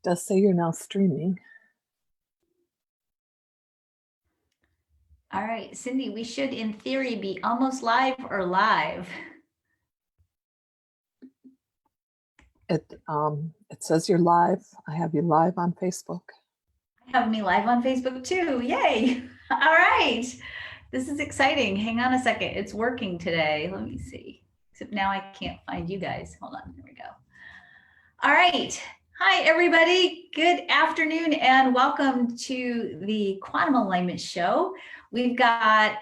Does say you're now streaming. All right, Cindy, we should in theory be almost live or live. It says you're live. I have you live on Facebook. Have me live on Facebook too. Yay. All right. This is exciting. Hang on a second. It's working today. Let me see. Except now I can't find you guys. Hold on. There we go. All right. Hi, everybody. Good afternoon and welcome to the Quantum Alignment Show. We've got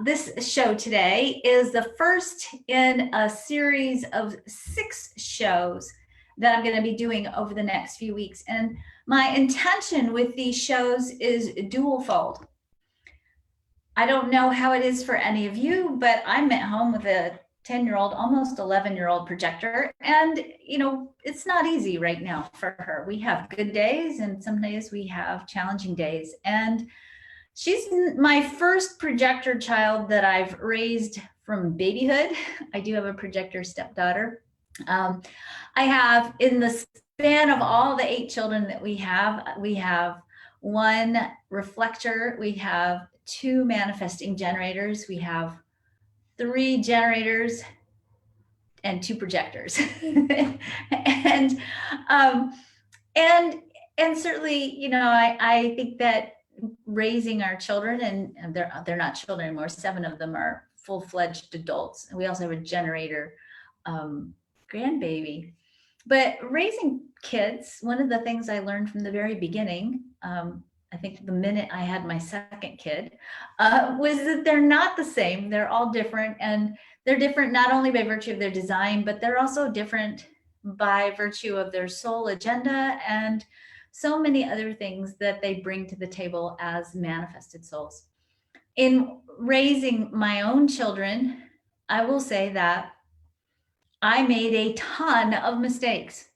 this show today is the first in a series of 6 shows that I'm going to be doing over the next few weeks. And my intention with these shows is dual-fold. I don't know how it is for any of you, but I'm at home with a 10-year-old, almost 11-year-old projector. And, you know, it's not easy right now for her. We have good days and some days we have challenging days. And she's my first projector child that I've raised from babyhood. I do have a projector stepdaughter. I have, in the span of all the 8 children that we have 1 reflector, we have 2 manifesting generators, we have 3 generators, and 2 projectors. and certainly, you know, I think that raising our children, and they're not children anymore, 7 of them are full-fledged adults, and we also have a generator grandbaby. But raising kids, one of the things I learned from the very beginning, I think the minute I had my second kid, was that they're not the same. They're all different, and they're different not only by virtue of their design, but they're also different by virtue of their soul agenda and so many other things that they bring to the table as manifested souls. In raising my own children, I will say that I made a ton of mistakes.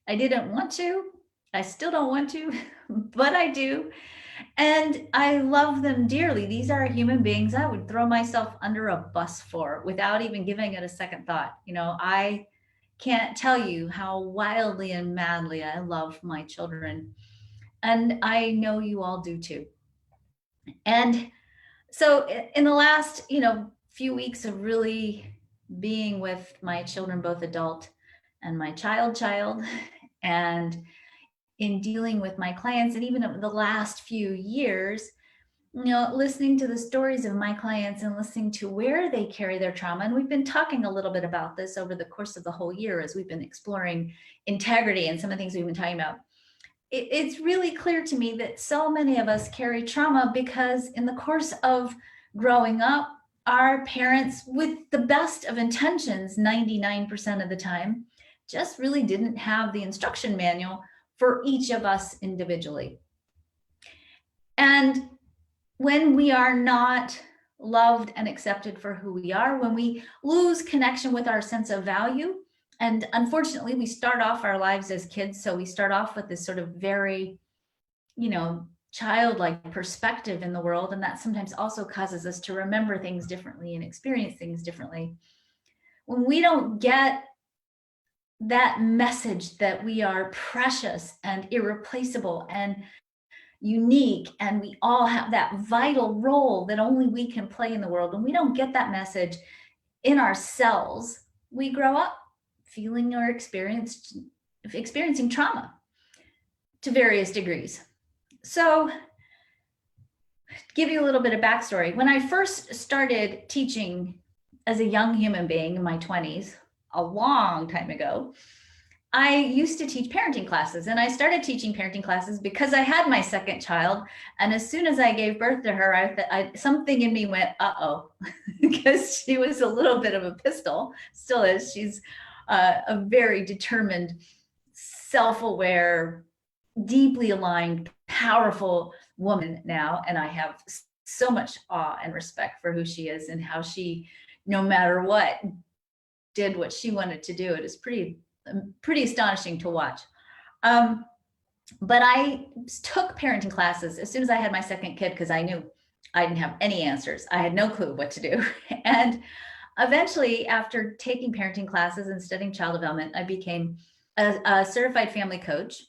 I didn't want to. I still don't want to, but I do. And I love them dearly. These are human beings I would throw myself under a bus for without even giving it a second thought. You know, I can't tell you how wildly and madly I love my children. And I know you all do too. And so in the last, few weeks of really being with my children, both adult and my child, and in dealing with my clients, and even the last few years, listening to the stories of my clients and listening to where they carry their trauma. And we've been talking a little bit about this over the course of the whole year as we've been exploring integrity and some of the things we've been talking about. It's really clear to me that so many of us carry trauma because in the course of growing up, our parents, with the best of intentions, 99% of the time, just really didn't have the instruction manual for each of us individually. And when we are not loved and accepted for who we are, when we lose connection with our sense of value, and unfortunately, we start off our lives as kids, so we start off with this sort of very, childlike perspective in the world, and that sometimes also causes us to remember things differently and experience things differently. When we don't get that message that we are precious and irreplaceable and unique, and we all have that vital role that only we can play in the world, when we don't get that message in ourselves, we grow up feeling or experiencing trauma to various degrees. So, to give you a little bit of backstory, when I first started teaching as a young human being in my 20s, a long time ago, I used to teach parenting classes, and I started teaching parenting classes because I had my second child. And as soon as I gave birth to her, something in me went, uh-oh, because she was a little bit of a pistol, still is. She's a very determined, self-aware, deeply aligned, powerful woman now. And I have so much awe and respect for who she is and how she, no matter what, did what she wanted to do. It is pretty astonishing to watch. But I took parenting classes as soon as I had my second kid because I knew I didn't have any answers. I had no clue what to do. And eventually, after taking parenting classes and studying child development, I became a certified family coach.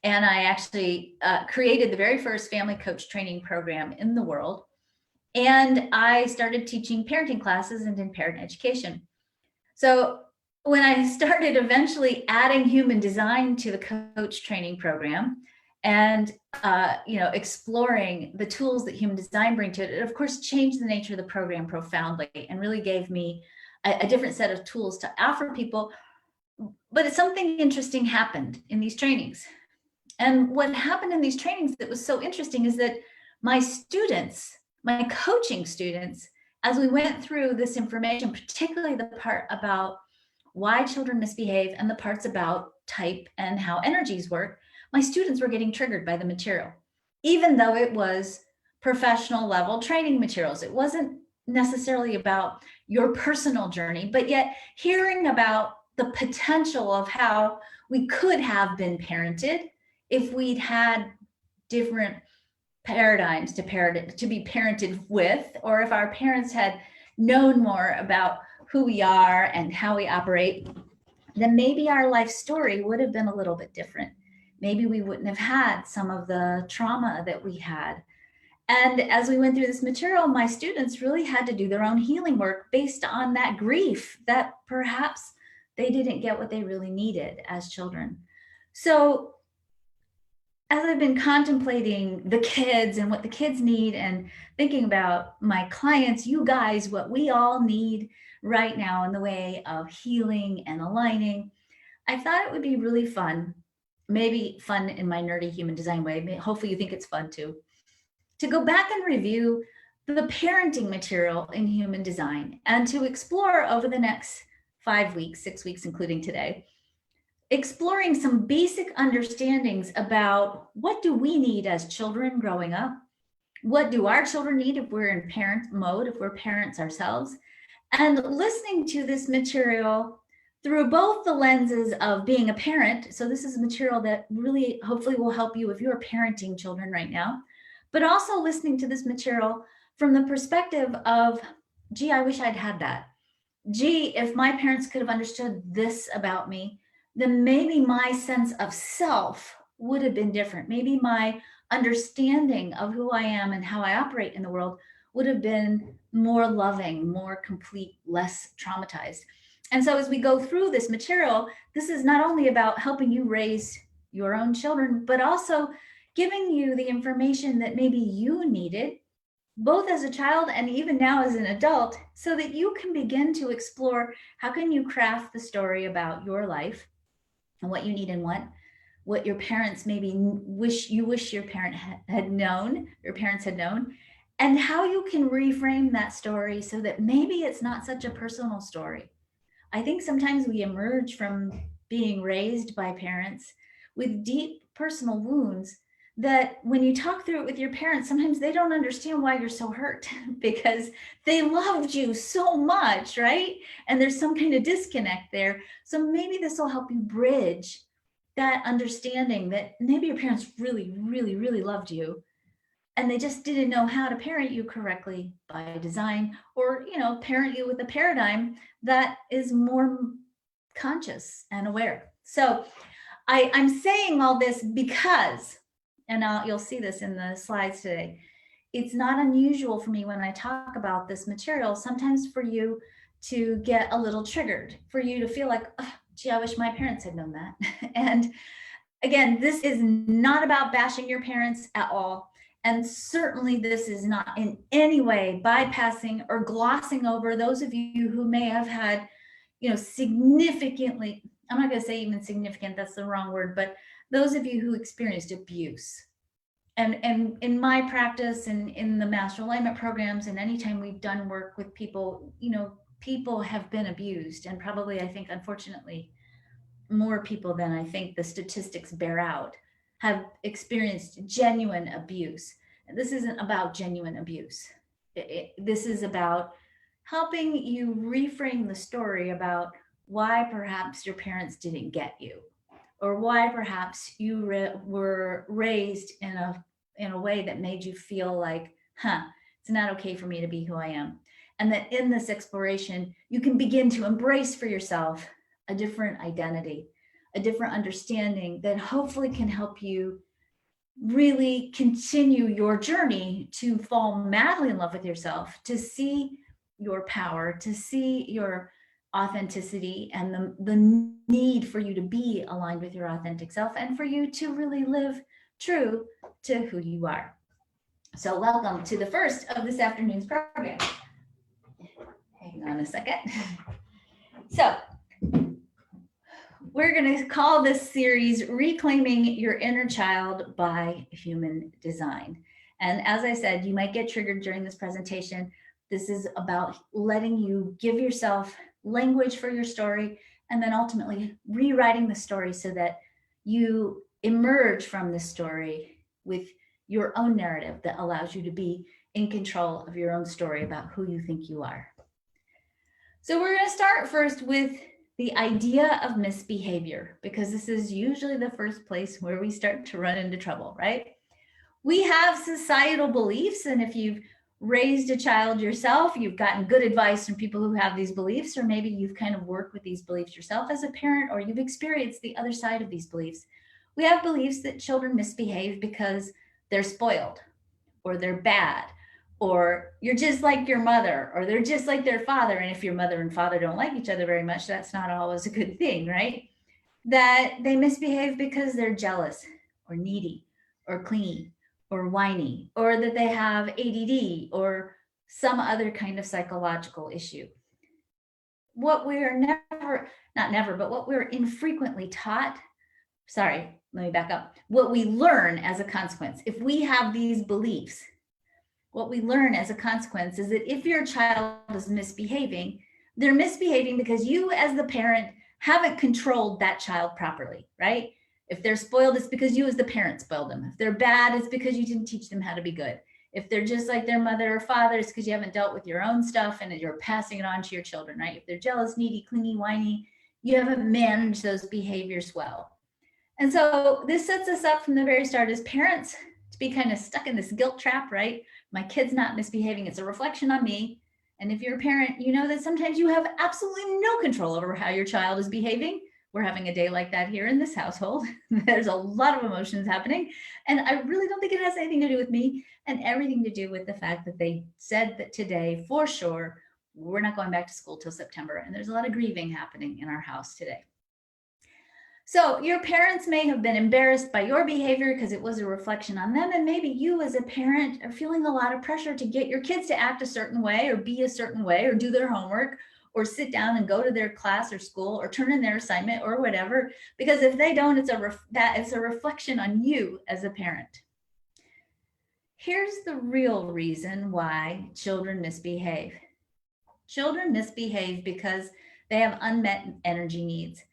And I actually created the very first family coach training program in the world. And I started teaching parenting classes and in parent education. So when I started eventually adding human design to the coach training program and exploring the tools that human design bring to it, it of course changed the nature of the program profoundly and really gave me a different set of tools to offer people. But something interesting happened in these trainings. And what happened in these trainings that was so interesting is that my students, my coaching students, as we went through this information, particularly the part about why children misbehave and the parts about type and how energies work, my students were getting triggered by the material, even though it was professional level training materials. It wasn't necessarily about your personal journey, but yet hearing about the potential of how we could have been parented if we'd had different paradigms to be parented with, or if our parents had known more about who we are and how we operate, then maybe our life story would have been a little bit different. Maybe we wouldn't have had some of the trauma that we had. And as we went through this material, my students really had to do their own healing work based on that grief that perhaps they didn't get what they really needed as children. So as I've been contemplating the kids and what the kids need and thinking about my clients, you guys, what we all need right now in the way of healing and aligning, I thought it would be really fun, maybe fun in my nerdy human design way. Hopefully, you think it's fun too, to go back and review the parenting material in human design and to explore over the next 5 weeks, 6 weeks, including today, exploring some basic understandings about what do we need as children growing up? What do our children need if we're in parent mode, if we're parents ourselves? And listening to this material through both the lenses of being a parent. So this is material that really hopefully will help you if you're parenting children right now, but also listening to this material from the perspective of, gee, I wish I'd had that. Gee, if my parents could have understood this about me, then maybe my sense of self would have been different. Maybe my understanding of who I am and how I operate in the world would have been more loving, more complete, less traumatized. And so, as we go through this material, this is not only about helping you raise your own children, but also giving you the information that maybe you needed both as a child and even now as an adult, so that you can begin to explore how can you craft the story about your life and what you need and want, what your parents maybe wish your parent had known, your parents had known, and how you can reframe that story so that maybe it's not such a personal story. I think sometimes we emerge from being raised by parents with deep personal wounds that when you talk through it with your parents, sometimes they don't understand why you're so hurt because they loved you so much, right? And there's some kind of disconnect there. So maybe this will help you bridge that understanding that maybe your parents really, really, really loved you and they just didn't know how to parent you correctly by design, or parent you with a paradigm that is more conscious and aware. So I'm saying all this because, and you'll see this in the slides today, it's not unusual for me when I talk about this material sometimes for you to get a little triggered, for you to feel like, oh, gee, I wish my parents had known that. And again, this is not about bashing your parents at all. And certainly this is not in any way bypassing or glossing over those of you who may have had, significantly, I'm not going to say even significant, that's the wrong word, but those of you who experienced abuse. And in my practice and in the master alignment programs, and anytime we've done work with people, people have been abused, and probably, I think, unfortunately, more people than I think the statistics bear out have experienced genuine abuse. And this isn't about genuine abuse. This is about helping you reframe the story about why perhaps your parents didn't get you, or why perhaps you were raised in a way that made you feel like, it's not okay for me to be who I am. And that in this exploration, you can begin to embrace for yourself a different identity, a different understanding that hopefully can help you really continue your journey to fall madly in love with yourself, to see your power, to see your authenticity and the need for you to be aligned with your authentic self and for you to really live true to who you are. So welcome to the first of this afternoon's program. Hang on a second. So we're going to call this series Reclaiming Your Inner Child by Human Design. And as I said, you might get triggered during this presentation. This is about letting you give yourself language for your story and then ultimately rewriting the story so that you emerge from the story with your own narrative that allows you to be in control of your own story about who you think you are. So we're going to start first with the idea of misbehavior, because this is usually the first place where we start to run into trouble, right? We have societal beliefs, and if you've raised a child yourself, you've gotten good advice from people who have these beliefs, or maybe you've kind of worked with these beliefs yourself as a parent, or you've experienced the other side of these beliefs. We have beliefs that children misbehave because they're spoiled, or they're bad, or you're just like your mother, or they're just like their father. And if your mother and father don't like each other very much, that's not always a good thing, right? That they misbehave because they're jealous or needy or clingy or whiny, or that they have ADD or some other kind of psychological issue. What we're what we're infrequently taught, let me back up. What we learn as a consequence, if we have these beliefs, what we learn as a consequence is that if your child is misbehaving, they're misbehaving because you as the parent haven't controlled that child properly, right? If they're spoiled, it's because you as the parent spoiled them. If they're bad, it's because you didn't teach them how to be good. If they're just like their mother or father, it's because you haven't dealt with your own stuff and you're passing it on to your children, right? If they're jealous, needy, clingy, whiny, you haven't managed those behaviors well. And so this sets us up from the very start as parents to be kind of stuck in this guilt trap, right? My kid's not misbehaving. It's a reflection on me. And if you're a parent, you know that sometimes you have absolutely no control over how your child is behaving. We're having a day like that here in this household. There's a lot of emotions happening. And I really don't think it has anything to do with me and everything to do with the fact that they said that today, for sure, we're not going back to school till September. And there's a lot of grieving happening in our house today. So your parents may have been embarrassed by your behavior because it was a reflection on them. And maybe you as a parent are feeling a lot of pressure to get your kids to act a certain way or be a certain way or do their homework or sit down and go to their class or school or turn in their assignment or whatever. Because if they don't, it's a reflection on you as a parent. Here's the real reason why children misbehave. Children misbehave because they have unmet energy needs.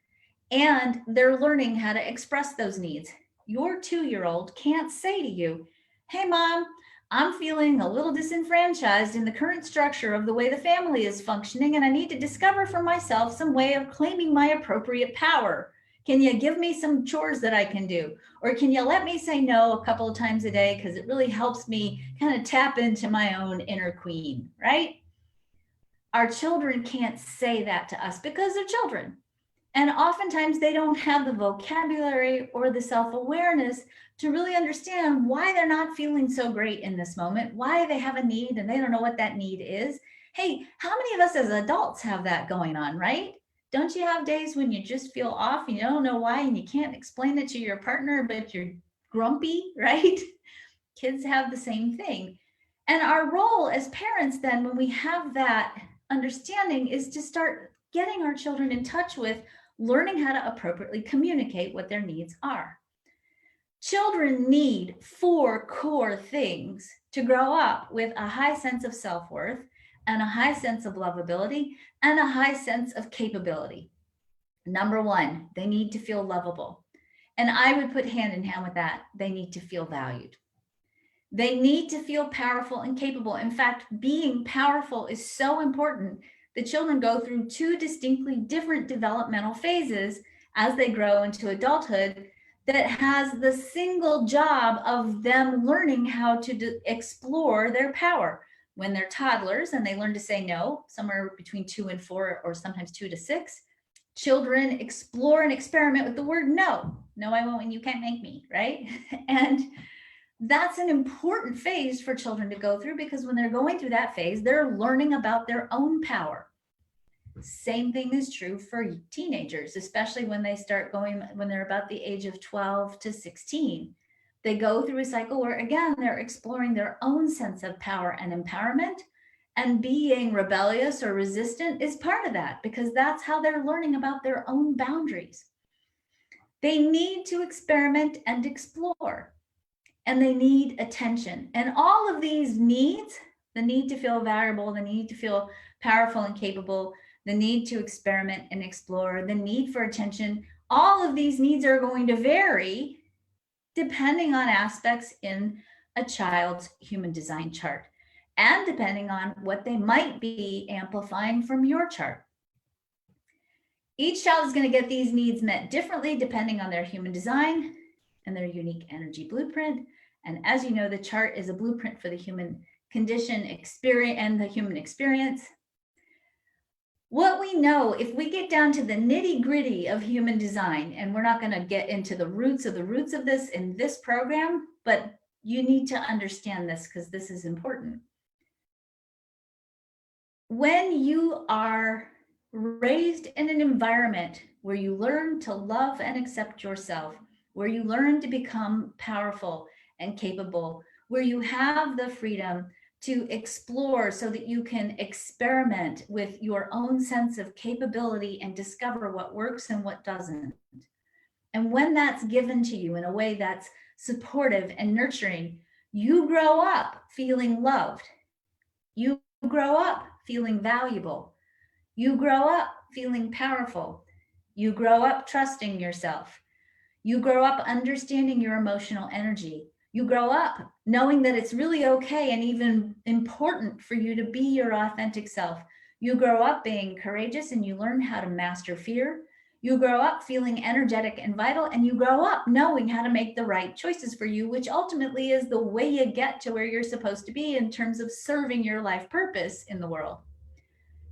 And they're learning how to express those needs. Your 2-year-old can't say to you, hey, Mom, I'm feeling a little disenfranchised in the current structure of the way the family is functioning, and I need to discover for myself some way of claiming my appropriate power. Can you give me some chores that I can do? Or can you let me say no a couple of times a day because it really helps me kind of tap into my own inner queen, right? Our children can't say that to us because they're children. And oftentimes they don't have the vocabulary or the self-awareness to really understand why they're not feeling so great in this moment, why they have a need and they don't know what that need is. Hey, how many of us as adults have that going on, right? Don't you have days when you just feel off and you don't know why and you can't explain it to your partner, but you're grumpy, right? Kids have the same thing. And our role as parents then, when we have that understanding, is to start getting our children in touch with learning how to appropriately communicate what their needs are. Children need 4 core things to grow up with a high sense of self-worth and a high sense of lovability and a high sense of capability. Number 1, they need to feel lovable. And I would put hand in hand with that. They need to feel valued. They need to feel powerful and capable. In fact, being powerful is so important. The children go through 2 distinctly different developmental phases as they grow into adulthood that has the single job of them learning how to explore their power. When they're toddlers and they learn to say no, somewhere between 2 and 4, or sometimes 2 to 6, Children explore and experiment with the word no. No, I won't, and you can't make me, right? And that's an important phase for children to go through, because when they're going through that phase, they're learning about their own power. Same thing is true for teenagers, especially when they start going, when they're about the age of 12 to 16. They go through a cycle where, again, they're exploring their own sense of power and empowerment, and being rebellious or resistant is part of that, because that's how they're learning about their own boundaries. They need to experiment and explore, and they need attention. And all of these needs, the need to feel valuable, the need to feel powerful and capable, the need to experiment and explore, the need for attention, all of these needs are going to vary depending on aspects in a child's human design chart, and depending on what they might be amplifying from your chart. Each child is going to get these needs met differently depending on their human design and their unique energy blueprint. And as you know, the chart is a blueprint for the human condition, experience, and the human experience. What we know, if we get down to the nitty gritty of human design, and we're not going to get into the roots of this in this program, but you need to understand this because this is important. When you are raised in an environment where you learn to love and accept yourself, where you learn to become powerful and capable, where you have the freedom to explore so that you can experiment with your own sense of capability and discover what works and what doesn't. And when that's given to you in a way that's supportive and nurturing, you grow up feeling loved. You grow up feeling valuable. You grow up feeling powerful. You grow up trusting yourself. You grow up understanding your emotional energy. You grow up knowing that it's really okay and even important for you to be your authentic self. You grow up being courageous, and you learn how to master fear. You grow up feeling energetic and vital, and you grow up knowing how to make the right choices for you, which ultimately is the way you get to where you're supposed to be in terms of serving your life purpose in the world.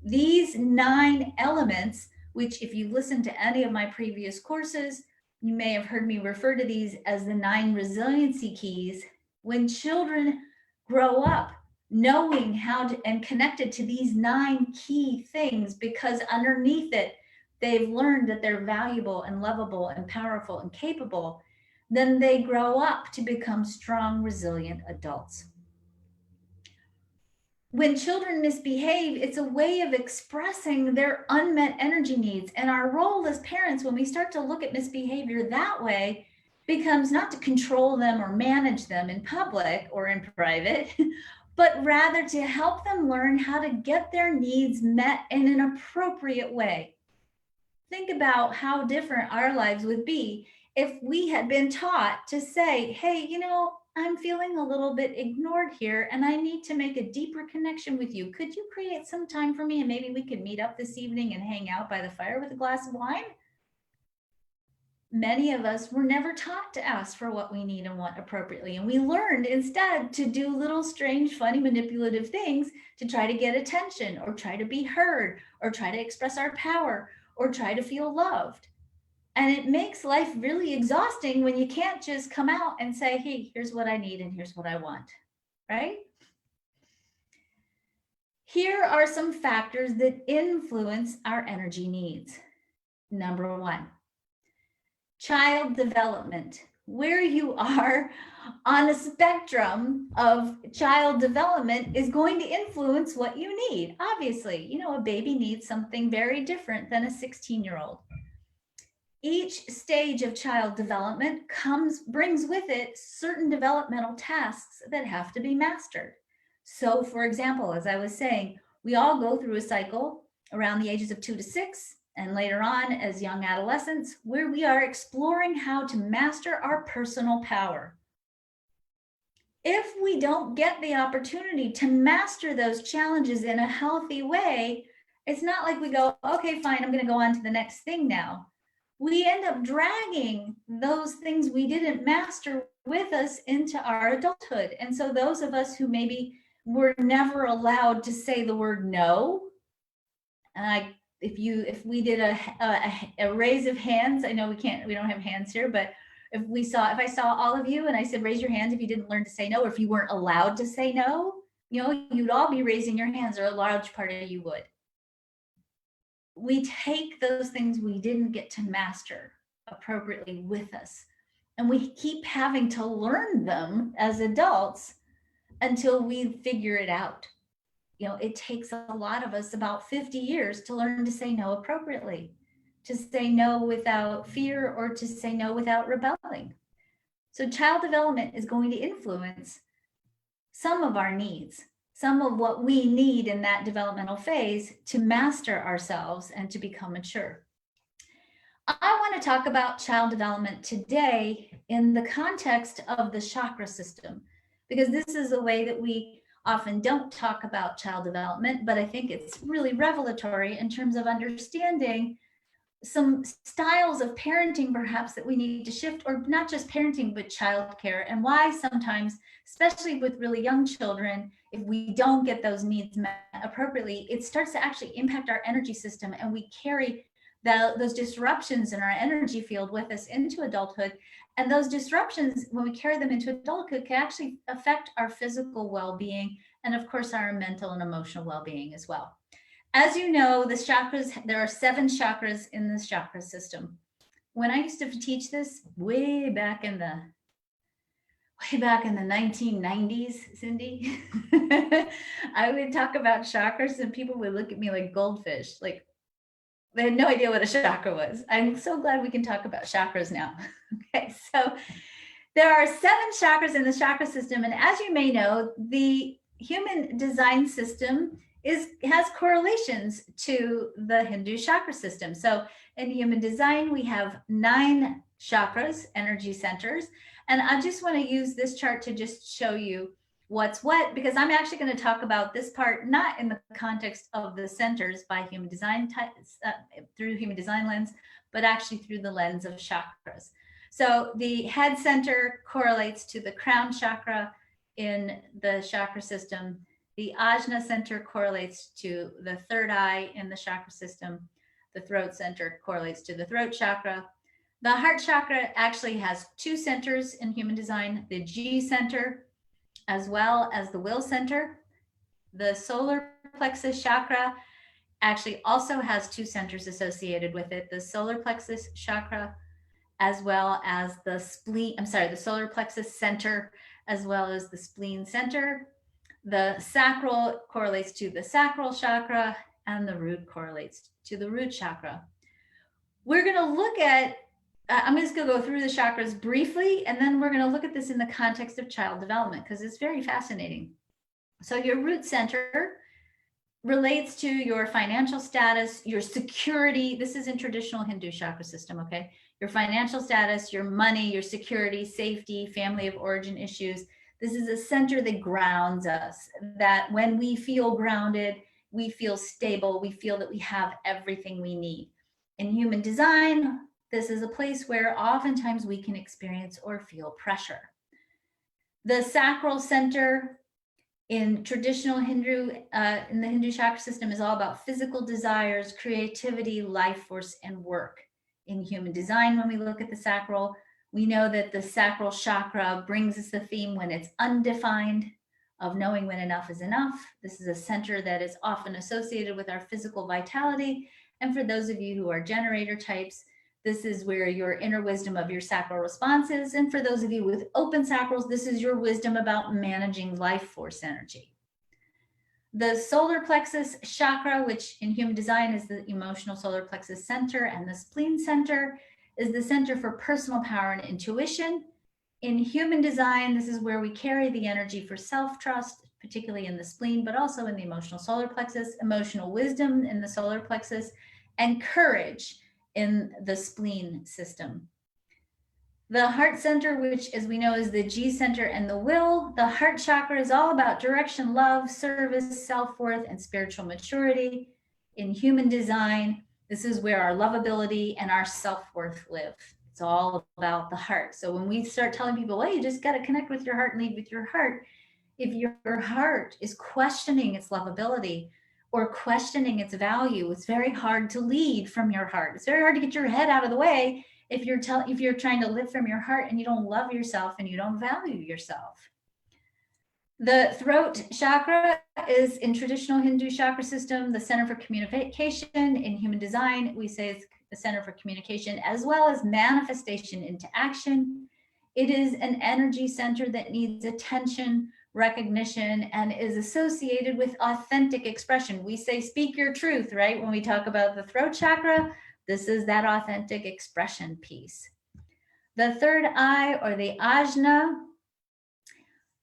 These 9 elements, which if you listen to any of my previous courses, you may have heard me refer to these as the 9 resiliency keys. When children grow up knowing how to and connected to these 9 key things, because underneath it, they've learned that they're valuable and lovable and powerful and capable, then they grow up to become strong, resilient adults. When children misbehave, it's a way of expressing their unmet energy needs. And our role as parents, when we start to look at misbehavior that way, becomes not to control them or manage them in public or in private, but rather to help them learn how to get their needs met in an appropriate way. Think about how different our lives would be if we had been taught to say, hey, I'm feeling a little bit ignored here, and I need to make a deeper connection with you. Could you create some time for me, and maybe we could meet up this evening and hang out by the fire with a glass of wine? Many of us were never taught to ask for what we need and want appropriately. And we learned instead to do little strange, funny, manipulative things to try to get attention, or try to be heard, or try to express our power, or try to feel loved. And it makes life really exhausting when you can't just come out and say, hey, here's what I need and here's what I want, right? Here are some factors that influence our energy needs. Number 1, child development. Where you are on a spectrum of child development is going to influence what you need. Obviously, a baby needs something very different than a 16-year-old. Each stage of child development brings with it certain developmental tasks that have to be mastered. So, for example, as I was saying, we all go through a cycle around the ages of 2 to 6, and later on as young adolescents, where we are exploring how to master our personal power. If we don't get the opportunity to master those challenges in a healthy way, it's not like we go, okay, fine, I'm going to go on to the next thing now. We end up dragging those things we didn't master with us into our adulthood. And so those of us who maybe were never allowed to say the word no, and if we did a raise of hands, I know we don't have hands here, but if I saw all of you and I said, raise your hands if you didn't learn to say no, or if you weren't allowed to say no, you'd all be raising your hands, or a large part of you would. We take those things we didn't get to master appropriately with us, and we keep having to learn them as adults until we figure it out. It takes a lot of us about 50 years to learn to say no appropriately, to say no without fear, or to say no without rebelling. So child development is going to influence some of our needs, some of what we need in that developmental phase to master ourselves and to become mature. I want to talk about child development today in the context of the chakra system, because this is a way that we often don't talk about child development, but I think it's really revelatory in terms of understanding some styles of parenting perhaps that we need to shift, or not just parenting, but childcare, and why sometimes, especially with really young children, if we don't get those needs met appropriately, it starts to actually impact our energy system, and we carry those disruptions in our energy field with us into adulthood. And those disruptions, when we carry them into adulthood, can actually affect our physical well-being, and of course our mental and emotional well-being as well. As you know, the chakras, there are 7 chakras in this chakra system. When I used to teach this way back in the 1990s, Cindy, I would talk about chakras and people would look at me like goldfish, like they had no idea what a chakra was. I'm so glad we can talk about chakras now. Okay, so there are 7 chakras in the chakra system. And as you may know, the human design system has correlations to the Hindu chakra system. So in human design, we have 9 chakras, energy centers. And I just want to use this chart to just show you what's what, because I'm actually going to talk about this part not in the context of the centers by human design through human design lens, but actually through the lens of chakras. So the head center correlates to the crown chakra in the chakra system. The ajna center correlates to the third eye in the chakra system. The throat center correlates to the throat chakra. The heart chakra actually has 2 centers in human design, the G center as well as the will center. The solar plexus chakra actually also has 2 centers associated with it, the solar plexus chakra as well as the the solar plexus center as well as the spleen center. The sacral correlates to the sacral chakra, and the root correlates to the root chakra. We're going to look at, I'm just going to go through the chakras briefly, and then we're going to look at this in the context of child development because it's very fascinating. So your root center relates to your financial status, your security. This is in traditional Hindu chakra system, okay? Your financial status, your money, your security, safety, family of origin issues. This is a center that grounds us, that when we feel grounded, we feel stable, we feel that we have everything we need. In human design, this is a place where oftentimes we can experience or feel pressure. The sacral center in traditional Hindu, in the Hindu chakra system is all about physical desires, creativity, life force, and work. In human design, when we look at the sacral, we know that the sacral chakra brings us the theme when it's undefined, of knowing when enough is enough. This is a center that is often associated with our physical vitality. And for those of you who are generator types, this is where your inner wisdom of your sacral response is. And for those of you with open sacrals, this is your wisdom about managing life force energy. The solar plexus chakra, which in human design is the emotional solar plexus center, and the spleen center is the center for personal power and intuition. In human design, this is where we carry the energy for self-trust, particularly in the spleen, but also in the emotional solar plexus, emotional wisdom in the solar plexus, and courage in the spleen system. The heart center, which as we know is the G center and the will, the heart chakra is all about direction, love, service, self-worth, and spiritual maturity. In human design, this is where our lovability and our self-worth live. It's all about the heart. So when we start telling people, well, you just got to connect with your heart and lead with your heart, if your heart is questioning its lovability, or questioning its value. It's very hard to lead from your heart. It's very hard to get your head out of the way if you're trying to live from your heart and you don't love yourself and you don't value yourself. The throat chakra is, in traditional Hindu chakra system, the center for communication. In human design, we say it's the center for communication as well as manifestation into action. It is an energy center that needs attention, recognition, and is associated with authentic expression. We say speak your truth, right? When we talk about the throat chakra, this is that authentic expression piece. The third eye, or the ajna,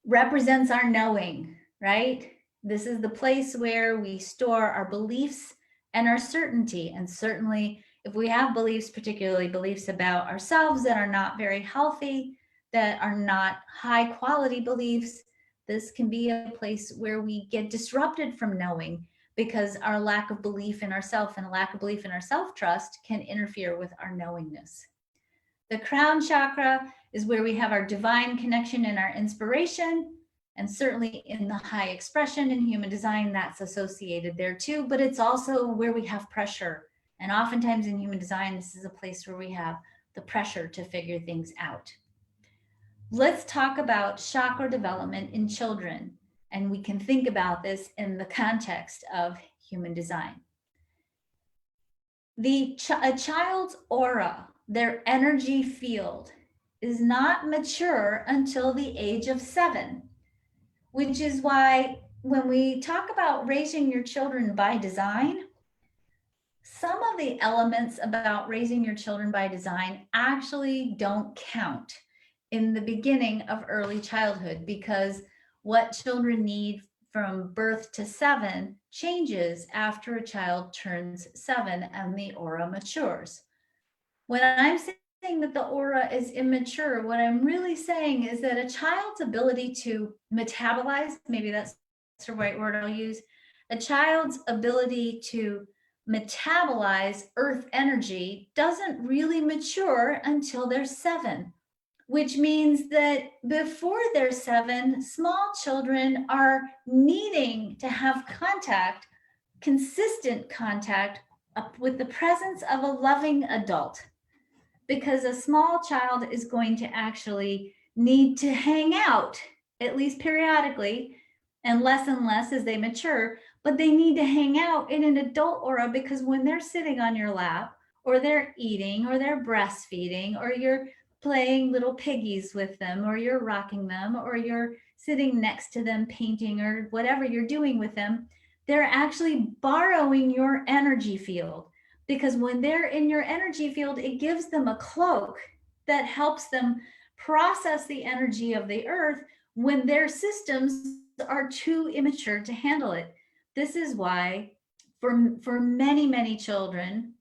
represents our knowing, right? This is the place where we store our beliefs and our certainty. And certainly, if we have beliefs, particularly beliefs about ourselves that are not very healthy, that are not high quality beliefs, this can be a place where we get disrupted from knowing, because our lack of belief in ourselves and a lack of belief in our self-trust can interfere with our knowingness. The crown chakra is where we have our divine connection and our inspiration. And certainly in the high expression in human design, that's associated there too. But it's also where we have pressure. And oftentimes in human design, this is a place where we have the pressure to figure things out. Let's talk about chakra development in children. And we can think about this in the context of human design. A child's aura, their energy field, is not mature until the age of 7, which is why when we talk about raising your children by design, some of the elements about raising your children by design actually don't count in the beginning of early childhood, because what children need from birth to 7 changes after a child turns 7 and the aura matures. When I'm saying that the aura is immature, what I'm really saying is that a child's ability to metabolize, maybe that's the right word I'll use, a child's ability to metabolize earth energy doesn't really mature until they're 7, which means that before they're 7, small children are needing to have contact, consistent contact with the presence of a loving adult. Because a small child is going to actually need to hang out, at least periodically, and less as they mature, but they need to hang out in an adult aura, because when they're sitting on your lap, or they're eating, or they're breastfeeding, or you're playing little piggies with them, or you're rocking them, or you're sitting next to them painting, or whatever you're doing with them, they're actually borrowing your energy field. Because when they're in your energy field, it gives them a cloak that helps them process the energy of the earth when their systems are too immature to handle it. This is why for many, many children,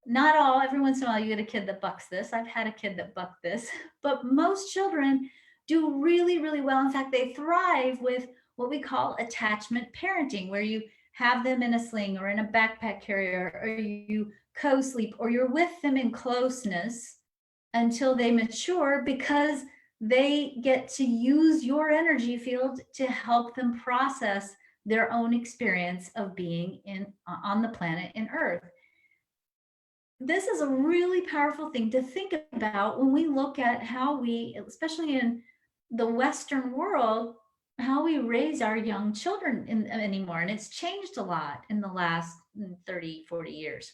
not all, every once in a while you get a kid that bucks this. I've had a kid that bucked this, but most children do really, really well. In fact, they thrive with what we call attachment parenting, where you have them in a sling or in a backpack carrier, or you co-sleep, or you're with them in closeness until they mature, because they get to use your energy field to help them process their own experience of being on the planet in Earth. This is a really powerful thing to think about when we look at how we, especially in the Western world, how we raise our young children anymore. And it's changed a lot in the last 30, 40 years.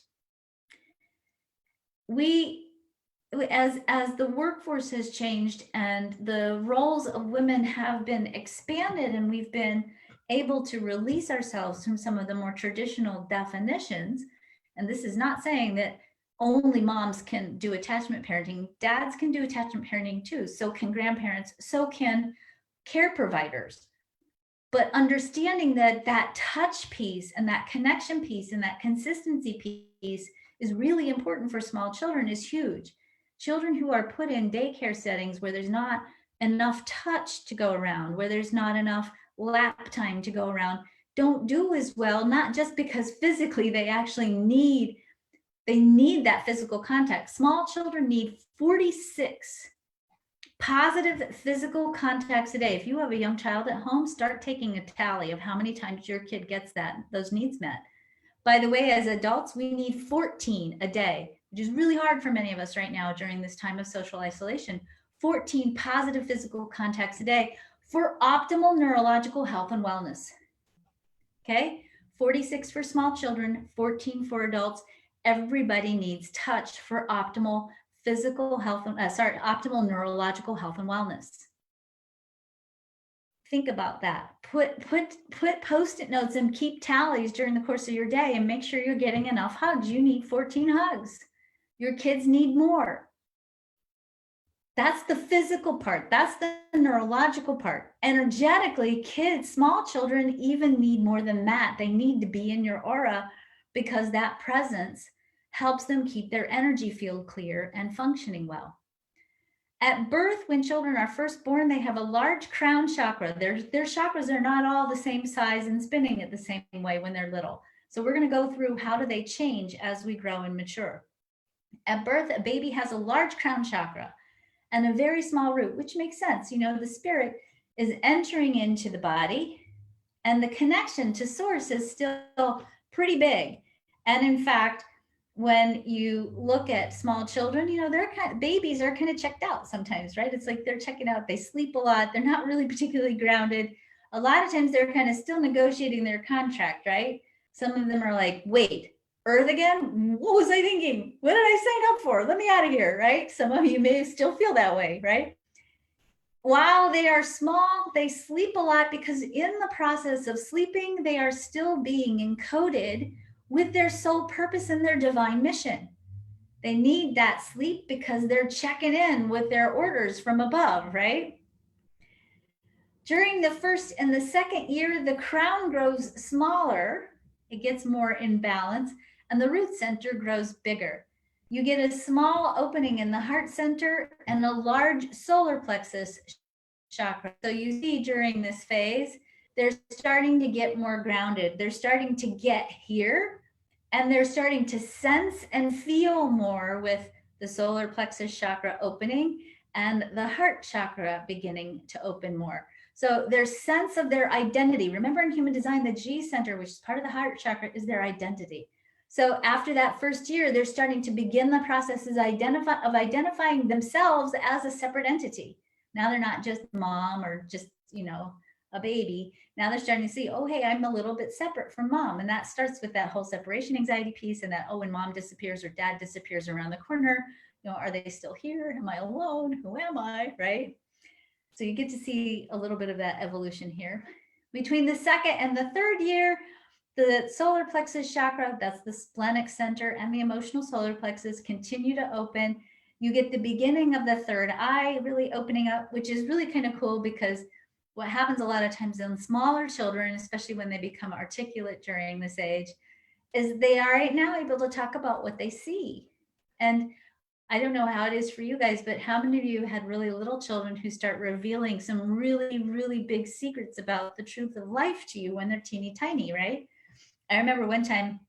As the workforce has changed and the roles of women have been expanded, and we've been able to release ourselves from some of the more traditional definitions, and this is not saying that only moms can do attachment parenting, dads can do attachment parenting too, so can grandparents, so can care providers. But understanding that that touch piece and that connection piece and that consistency piece is really important for small children is huge. Children who are put in daycare settings where there's not enough touch to go around, where there's not enough lap time to go around, don't do as well, not just because physically they actually need that physical contact. Small children need 46 Positive physical contacts a day. If you have a young child at home, start taking a tally of how many times your kid gets those needs met. By the way, as adults, we need 14 a day, which is really hard for many of us right now during this time of social isolation. 14 positive physical contacts a day for optimal neurological health and wellness. Okay, 46 for small children, 14 for adults. Everybody needs touch for optimal physical health, optimal neurological health and wellness. Think about that. Put post-it notes and keep tallies during the course of your day and make sure you're getting enough hugs. You need 14 hugs. Your kids need more. That's the physical part. That's the neurological part. Energetically, kids, small children even need more than that. They need to be in your aura because that presence helps them keep their energy field clear and functioning well. At birth, when children are first born, they have a large crown chakra. Their chakras are not all the same size and spinning it the same way when they're little. So we're going to go through how do they change as we grow and mature. At birth, a baby has a large crown chakra and a very small root, which makes sense. You know, the spirit is entering into the body and the connection to source is still pretty big. And in fact, when you look at small children, you know, babies are kind of checked out sometimes, right? It's like they're checking out, they sleep a lot, they're not really particularly grounded. A lot of times they're kind of still negotiating their contract, right? Some of them are like, wait, Earth again? What was I thinking? What did I sign up for? Let me out of here, right? Some of you may still feel that way, right? While they are small, they sleep a lot because in the process of sleeping, they are still being encoded with their soul purpose and their divine mission. They need that sleep because they're checking in with their orders from above, right? During the first and the second year, the crown grows smaller, it gets more in balance, and the root center grows bigger. You get a small opening in the heart center and a large solar plexus chakra. So you see during this phase, they're starting to get more grounded. They're starting to get here and they're starting to sense and feel more with the solar plexus chakra opening and the heart chakra beginning to open more. So their sense of their identity. Remember in human design, the G center, which is part of the heart chakra, is their identity. So after that first year, they're starting to begin the processes of identifying themselves as a separate entity. Now they're not just mom or just, you know, a baby. Now they're starting to see, oh, hey, I'm a little bit separate from mom. And that starts with that whole separation anxiety piece and that, oh, when mom disappears or dad disappears around the corner, you know, are they still here? Am I alone? Who am I? Right? So you get to see a little bit of that evolution here. Between the second and the third year, the solar plexus chakra, that's the splenic center, and the emotional solar plexus continue to open. You get the beginning of the third eye really opening up, which is really kind of cool because what happens a lot of times in smaller children, especially when they become articulate during this age, is they are right now able to talk about what they see. And I don't know how it is for you guys, but how many of you had really little children who start revealing some really, really big secrets about the truth of life to you when they're teeny tiny, right? I remember one time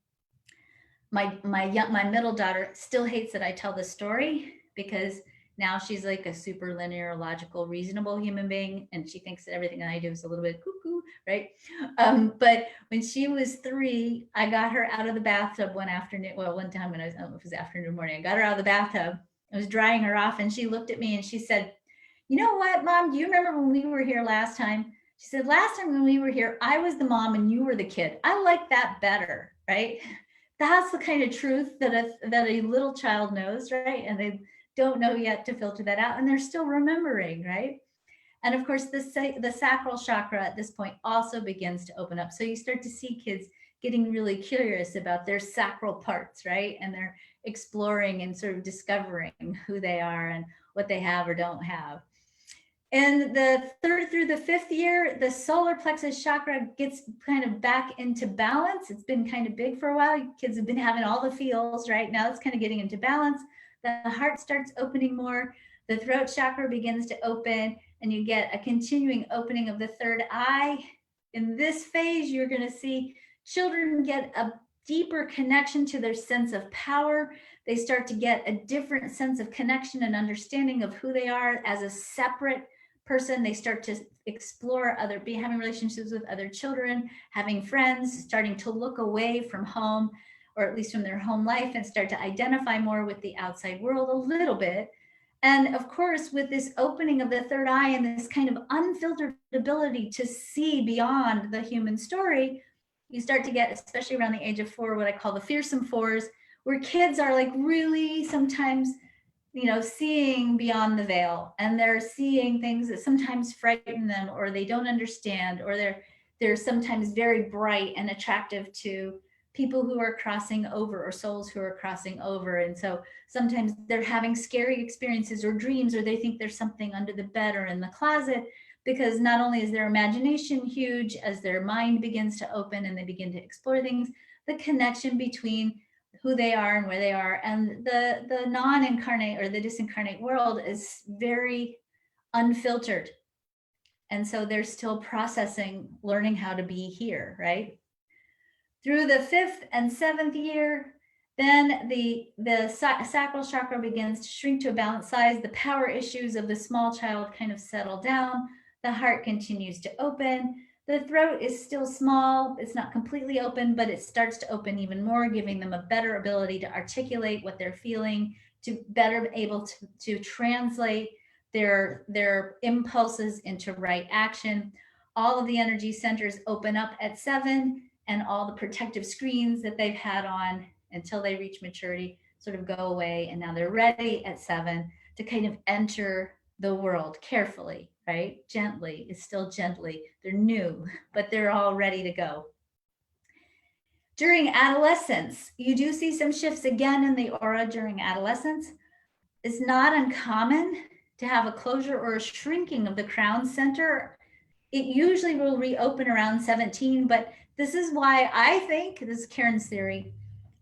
my middle daughter still hates that I tell this story because now she's like a super linear, logical, reasonable human being, and she thinks that everything that I do is a little bit cuckoo, right? But when she was 3, I got her out of the bathtub one afternoon. Well, one time when I don't know if it was afternoon or morning, I got her out of the bathtub. I was drying her off, and she looked at me and she said, "You know what, Mom? Do you remember when we were here last time?" She said, "Last time when we were here, I was the mom and you were the kid. I like that better," right? That's the kind of truth that a little child knows, right? And they don't know yet to filter that out, and they're still remembering, right? And of course, the sacral chakra at this point also begins to open up. So you start to see kids getting really curious about their sacral parts, right? And they're exploring and sort of discovering who they are and what they have or don't have. And the third through the fifth year, the solar plexus chakra gets kind of back into balance. It's been kind of big for a while. Kids have been having all the feels, right? Now it's kind of getting into balance. The heart starts opening more. The throat chakra begins to open, and you get a continuing opening of the third eye. In this phase, you're going to see children get a deeper connection to their sense of power. They start to get a different sense of connection and understanding of who they are as a separate person. They start to explore having relationships with other children, having friends, starting to look away from home, or at least from their home life, and start to identify more with the outside world a little bit. And of course, with this opening of the third eye and this kind of unfiltered ability to see beyond the human story, you start to get, especially around the age of 4, what I call the fearsome 4s, where kids are like really sometimes, seeing beyond the veil, and they're seeing things that sometimes frighten them, or they don't understand, or they're sometimes very bright and attractive to people who are crossing over, or souls who are crossing over. And so sometimes they're having scary experiences or dreams, or they think there's something under the bed or in the closet, because not only is their imagination huge, as their mind begins to open and they begin to explore things, the connection between who they are and where they are and the non-incarnate or the disincarnate world is very unfiltered. And so they're still processing, learning how to be here, right? Through the 5th and 7th year, then the sacral chakra begins to shrink to a balanced size. The power issues of the small child kind of settle down. The heart continues to open. The throat is still small. It's not completely open, but it starts to open even more, giving them a better ability to articulate what they're feeling, to better be able to translate their impulses into right action. All of the energy centers open up at 7, and all the protective screens that they've had on until they reach maturity sort of go away. And now they're ready at 7 to kind of enter the world carefully, right? Gently. It's still gently. They're new, but they're all ready to go. During adolescence, you do see some shifts again in the aura during adolescence. It's not uncommon to have a closure or a shrinking of the crown center. It usually will reopen around 17, but this is why I think, this is Karen's theory,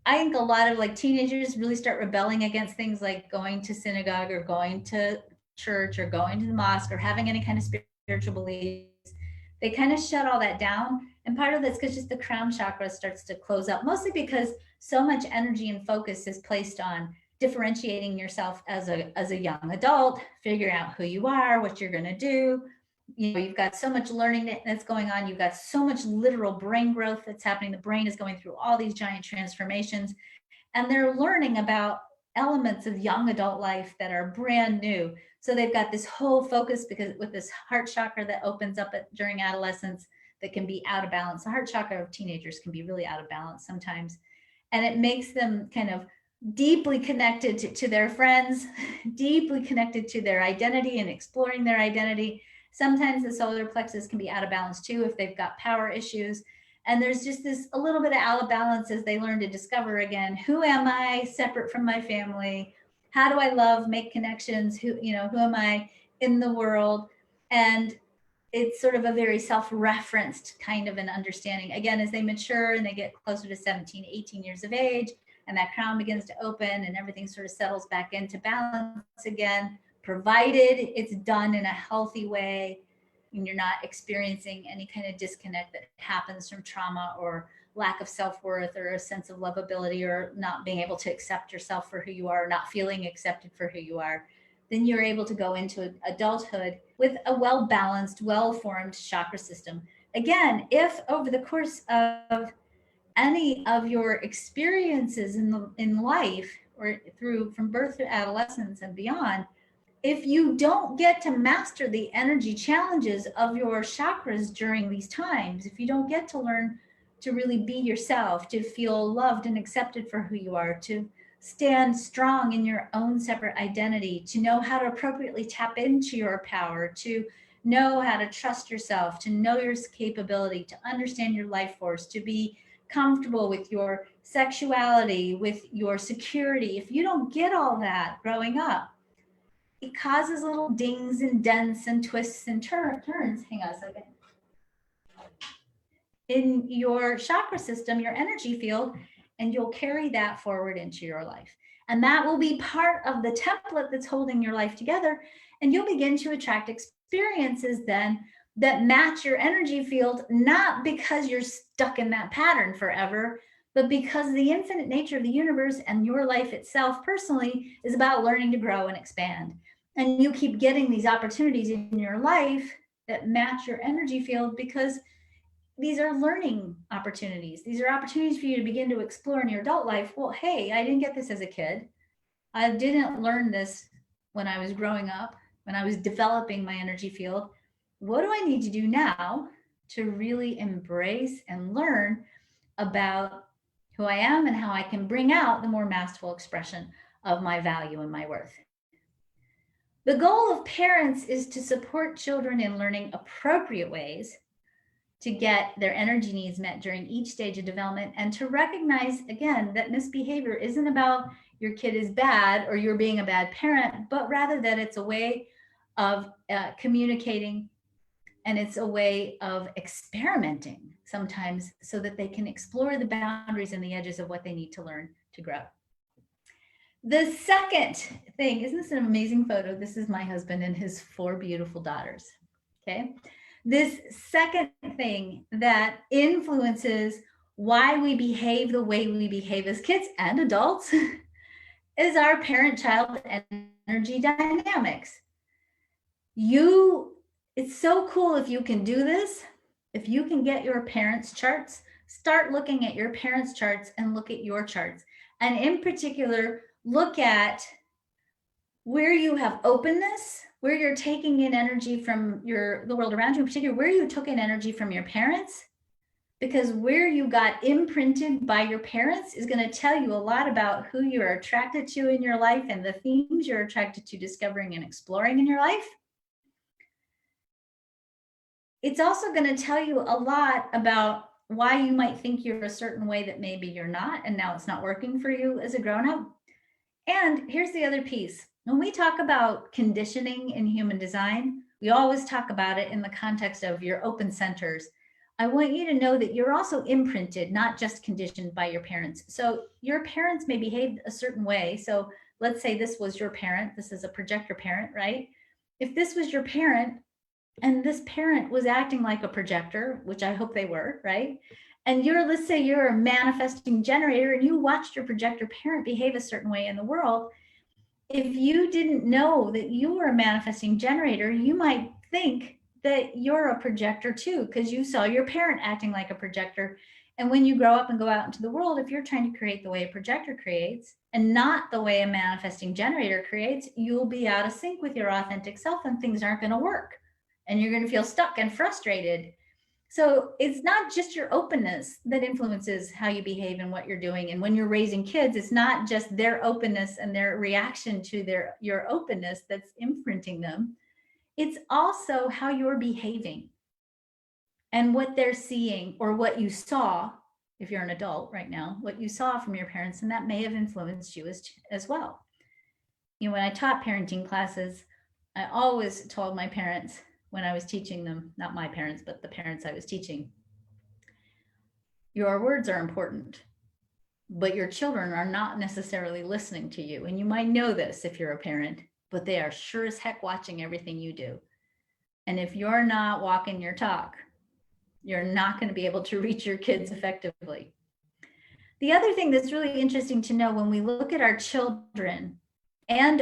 I think a lot of like teenagers really start rebelling against things like going to synagogue or going to church or going to the mosque or having any kind of spiritual beliefs. They kind of shut all that down. And part of that's because just the crown chakra starts to close up, mostly because so much energy and focus is placed on differentiating yourself as a young adult, figuring out who you are, what you're going to do. You've got so much learning that's going on. You've got so much literal brain growth that's happening. The brain is going through all these giant transformations, and they're learning about elements of young adult life that are brand new. So they've got this whole focus, because with this heart chakra that opens up during adolescence that can be out of balance. The heart chakra of teenagers can be really out of balance sometimes. And it makes them kind of deeply connected to their friends, deeply connected to their identity and exploring their identity. Sometimes the solar plexus can be out of balance too if they've got power issues. And there's just this a little bit of out of balance as they learn to discover again, who am I separate from my family? How do I love, make connections? Who am I in the world? And it's sort of a very self-referenced kind of an understanding. Again, as they mature and they get closer to 17, 18 years of age, and that crown begins to open and everything sort of settles back into balance again, provided it's done in a healthy way and you're not experiencing any kind of disconnect that happens from trauma or lack of self-worth or a sense of lovability or not being able to accept yourself for who you are, or not feeling accepted for who you are. Then you're able to go into adulthood with a well-balanced, well-formed chakra system. Again, if over the course of any of your experiences in life, or from birth to adolescence and beyond, if you don't get to master the energy challenges of your chakras during these times, if you don't get to learn to really be yourself, to feel loved and accepted for who you are, to stand strong in your own separate identity, to know how to appropriately tap into your power, to know how to trust yourself, to know your capability, to understand your life force, to be comfortable with your sexuality, with your security. If you don't get all that growing up, it causes little dings and dents and twists and turns. Hang on a second. In your chakra system, your energy field, and you'll carry that forward into your life. And that will be part of the template that's holding your life together. And you'll begin to attract experiences then that match your energy field, not because you're stuck in that pattern forever, but because the infinite nature of the universe and your life itself personally is about learning to grow and expand. And you keep getting these opportunities in your life that match your energy field because these are learning opportunities. These are opportunities for you to begin to explore in your adult life. Well, hey, I didn't get this as a kid. I didn't learn this when I was growing up, when I was developing my energy field. What do I need to do now to really embrace and learn about who I am and how I can bring out the more masterful expression of my value and my worth? The goal of parents is to support children in learning appropriate ways to get their energy needs met during each stage of development, and to recognize, again, that misbehavior isn't about your kid is bad or you're being a bad parent, but rather that it's a way of communicating, and it's a way of experimenting sometimes so that they can explore the boundaries and the edges of what they need to learn to grow. The second thing, isn't this an amazing photo? This is my husband and his 4 beautiful daughters. Okay. This second thing that influences why we behave the way we behave as kids and adults is our parent-child energy dynamics. It's so cool if you can do this. If you can get your parents' charts, start looking at your parents' charts and look at your charts. And in particular, look at where you have openness, where you're taking in energy from the world around you, in particular, where you took in energy from your parents, because where you got imprinted by your parents is going to tell you a lot about who you're attracted to in your life and the themes you're attracted to discovering and exploring in your life. It's also going to tell you a lot about why you might think you're a certain way that maybe you're not, and now it's not working for you as a grown-up. And here's the other piece. When we talk about conditioning in human design, we always talk about it in the context of your open centers. I want you to know that you're also imprinted, not just conditioned by your parents. So your parents may behave a certain way. So let's say this was your parent. This is a projector parent, right? If this was your parent and this parent was acting like a projector, which I hope they were, right? And let's say you're a manifesting generator and you watched your projector parent behave a certain way in the world. If you didn't know that you were a manifesting generator, you might think that you're a projector too, because you saw your parent acting like a projector. And when you grow up and go out into the world, if you're trying to create the way a projector creates and not the way a manifesting generator creates, you'll be out of sync with your authentic self and things aren't going to work. And you're going to feel stuck and frustrated. So it's not just your openness that influences how you behave and what you're doing. And when you're raising kids, it's not just their openness and their reaction to your openness that's imprinting them. It's also how you're behaving and what they're seeing, or what you saw, if you're an adult right now, what you saw from your parents, and that may have influenced you as well. When I taught parenting classes, I always told my parents, when I was teaching them, not my parents, but the parents I was teaching, your words are important, but your children are not necessarily listening to you. And you might know this if you're a parent, but they are sure as heck watching everything you do. And if you're not walking your talk, you're not going to be able to reach your kids effectively. The other thing that's really interesting to know when we look at our children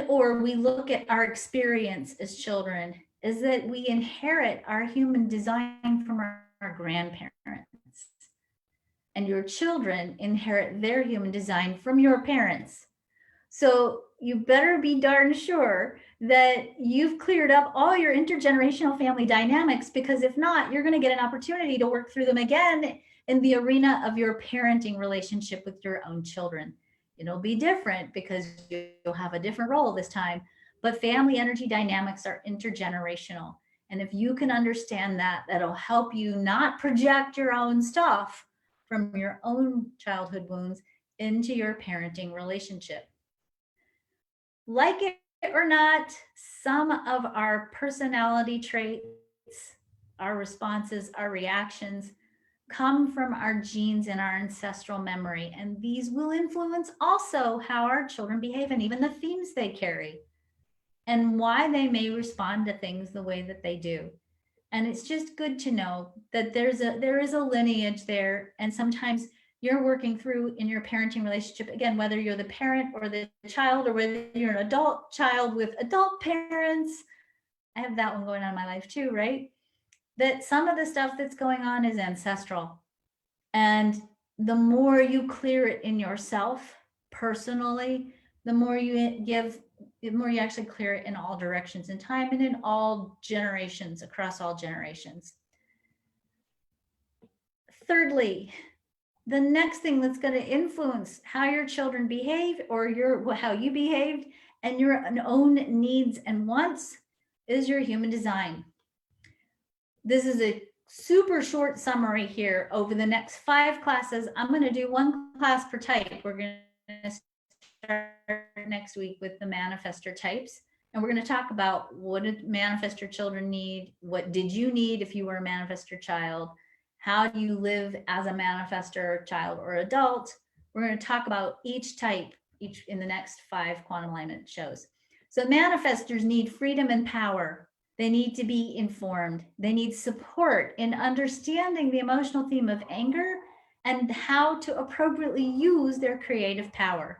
or we look at our experience as children is that we inherit our human design from our grandparents. And your children inherit their human design from your parents. So you better be darn sure that you've cleared up all your intergenerational family dynamics, because if not, you're going to get an opportunity to work through them again in the arena of your parenting relationship with your own children. It'll be different because you'll have a different role this time, but family energy dynamics are intergenerational. And if you can understand that, that'll help you not project your own stuff from your own childhood wounds into your parenting relationship. Like it or not, some of our personality traits, our responses, our reactions come from our genes and our ancestral memory. And these will influence also how our children behave and even the themes they carry and why they may respond to things the way that they do. And it's just good to know that there is a lineage there. And sometimes you're working through in your parenting relationship, again, whether you're the parent or the child, or whether you're an adult child with adult parents. I have that one going on in my life too, right? That some of the stuff that's going on is ancestral. And the more you clear it in yourself personally, the more you give, the more you actually clear it in all directions in time and in all generations, across all generations. Thirdly, the next thing that's going to influence how your children behave, or how you behaved, and your own needs and wants, is your human design. This is a super short summary here over the next 5 classes. I'm going to do 1 class per type. We're going to start next week with the manifestor types. And we're going to talk about, what did manifestor children need? What did you need if you were a manifestor child? How do you live as a manifestor child or adult? We're going to talk about each type in the next 5 quantum alignment shows. So manifestors need freedom and power. They need to be informed. They need support in understanding the emotional theme of anger and how to appropriately use their creative power.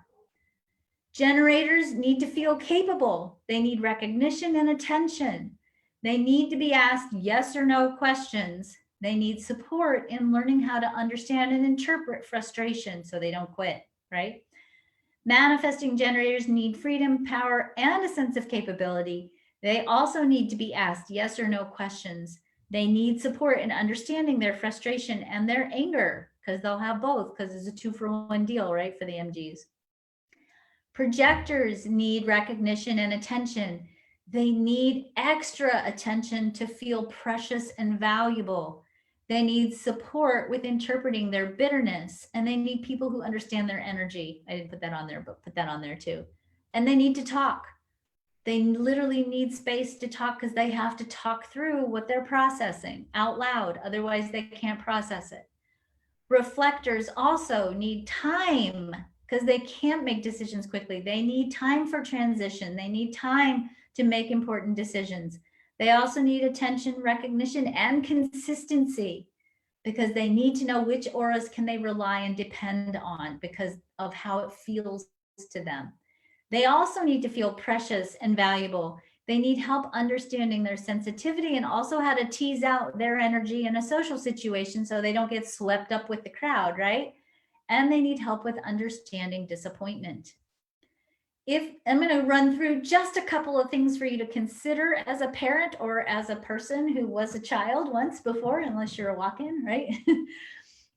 Generators need to feel capable. They need recognition and attention. They need to be asked yes or no questions. They need support in learning how to understand and interpret frustration so they don't quit, right? Manifesting generators need freedom, power, and a sense of capability. They also need to be asked yes or no questions. They need support in understanding their frustration and their anger, because they'll have both, because it's a 2-for-1 deal, right, for the MGs. Projectors need recognition and attention. They need extra attention to feel precious and valuable. They need support with interpreting their bitterness, and they need people who understand their energy. I didn't put that on there, but put that on there too. And they need to talk. They literally need space to talk, because they have to talk through what they're processing out loud. Otherwise, they can't process it. Reflectors also need time, because they can't make decisions quickly. They need time for transition. They need time to make important decisions. They also need attention, recognition, and consistency, because they need to know which auras can they rely and depend on because of how it feels to them. They also need to feel precious and valuable. They need help understanding their sensitivity and also how to tease out their energy in a social situation so they don't get swept up with the crowd, right? And they need help with understanding disappointment. I'm going to run through just a couple of things for you to consider as a parent or as a person who was a child once before, unless you're a walk-in, right?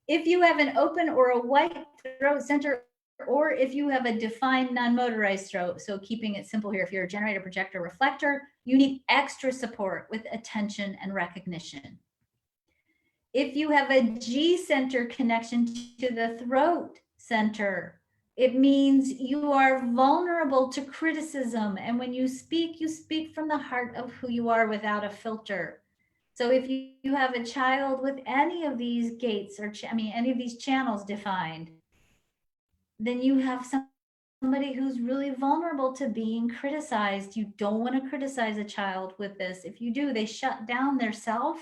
If you have an open or a white throat center, or if you have a defined non-motorized throat, so keeping it simple here, if you're a generator, projector, reflector, you need extra support with attention and recognition. If you have a G center connection to the throat center, it means you are vulnerable to criticism. And when you speak from the heart of who you are without a filter. So if you have a child with any of these gates, or any of these channels defined, then you have somebody who's really vulnerable to being criticized. You don't want to criticize a child with this. If you do, they shut down their self.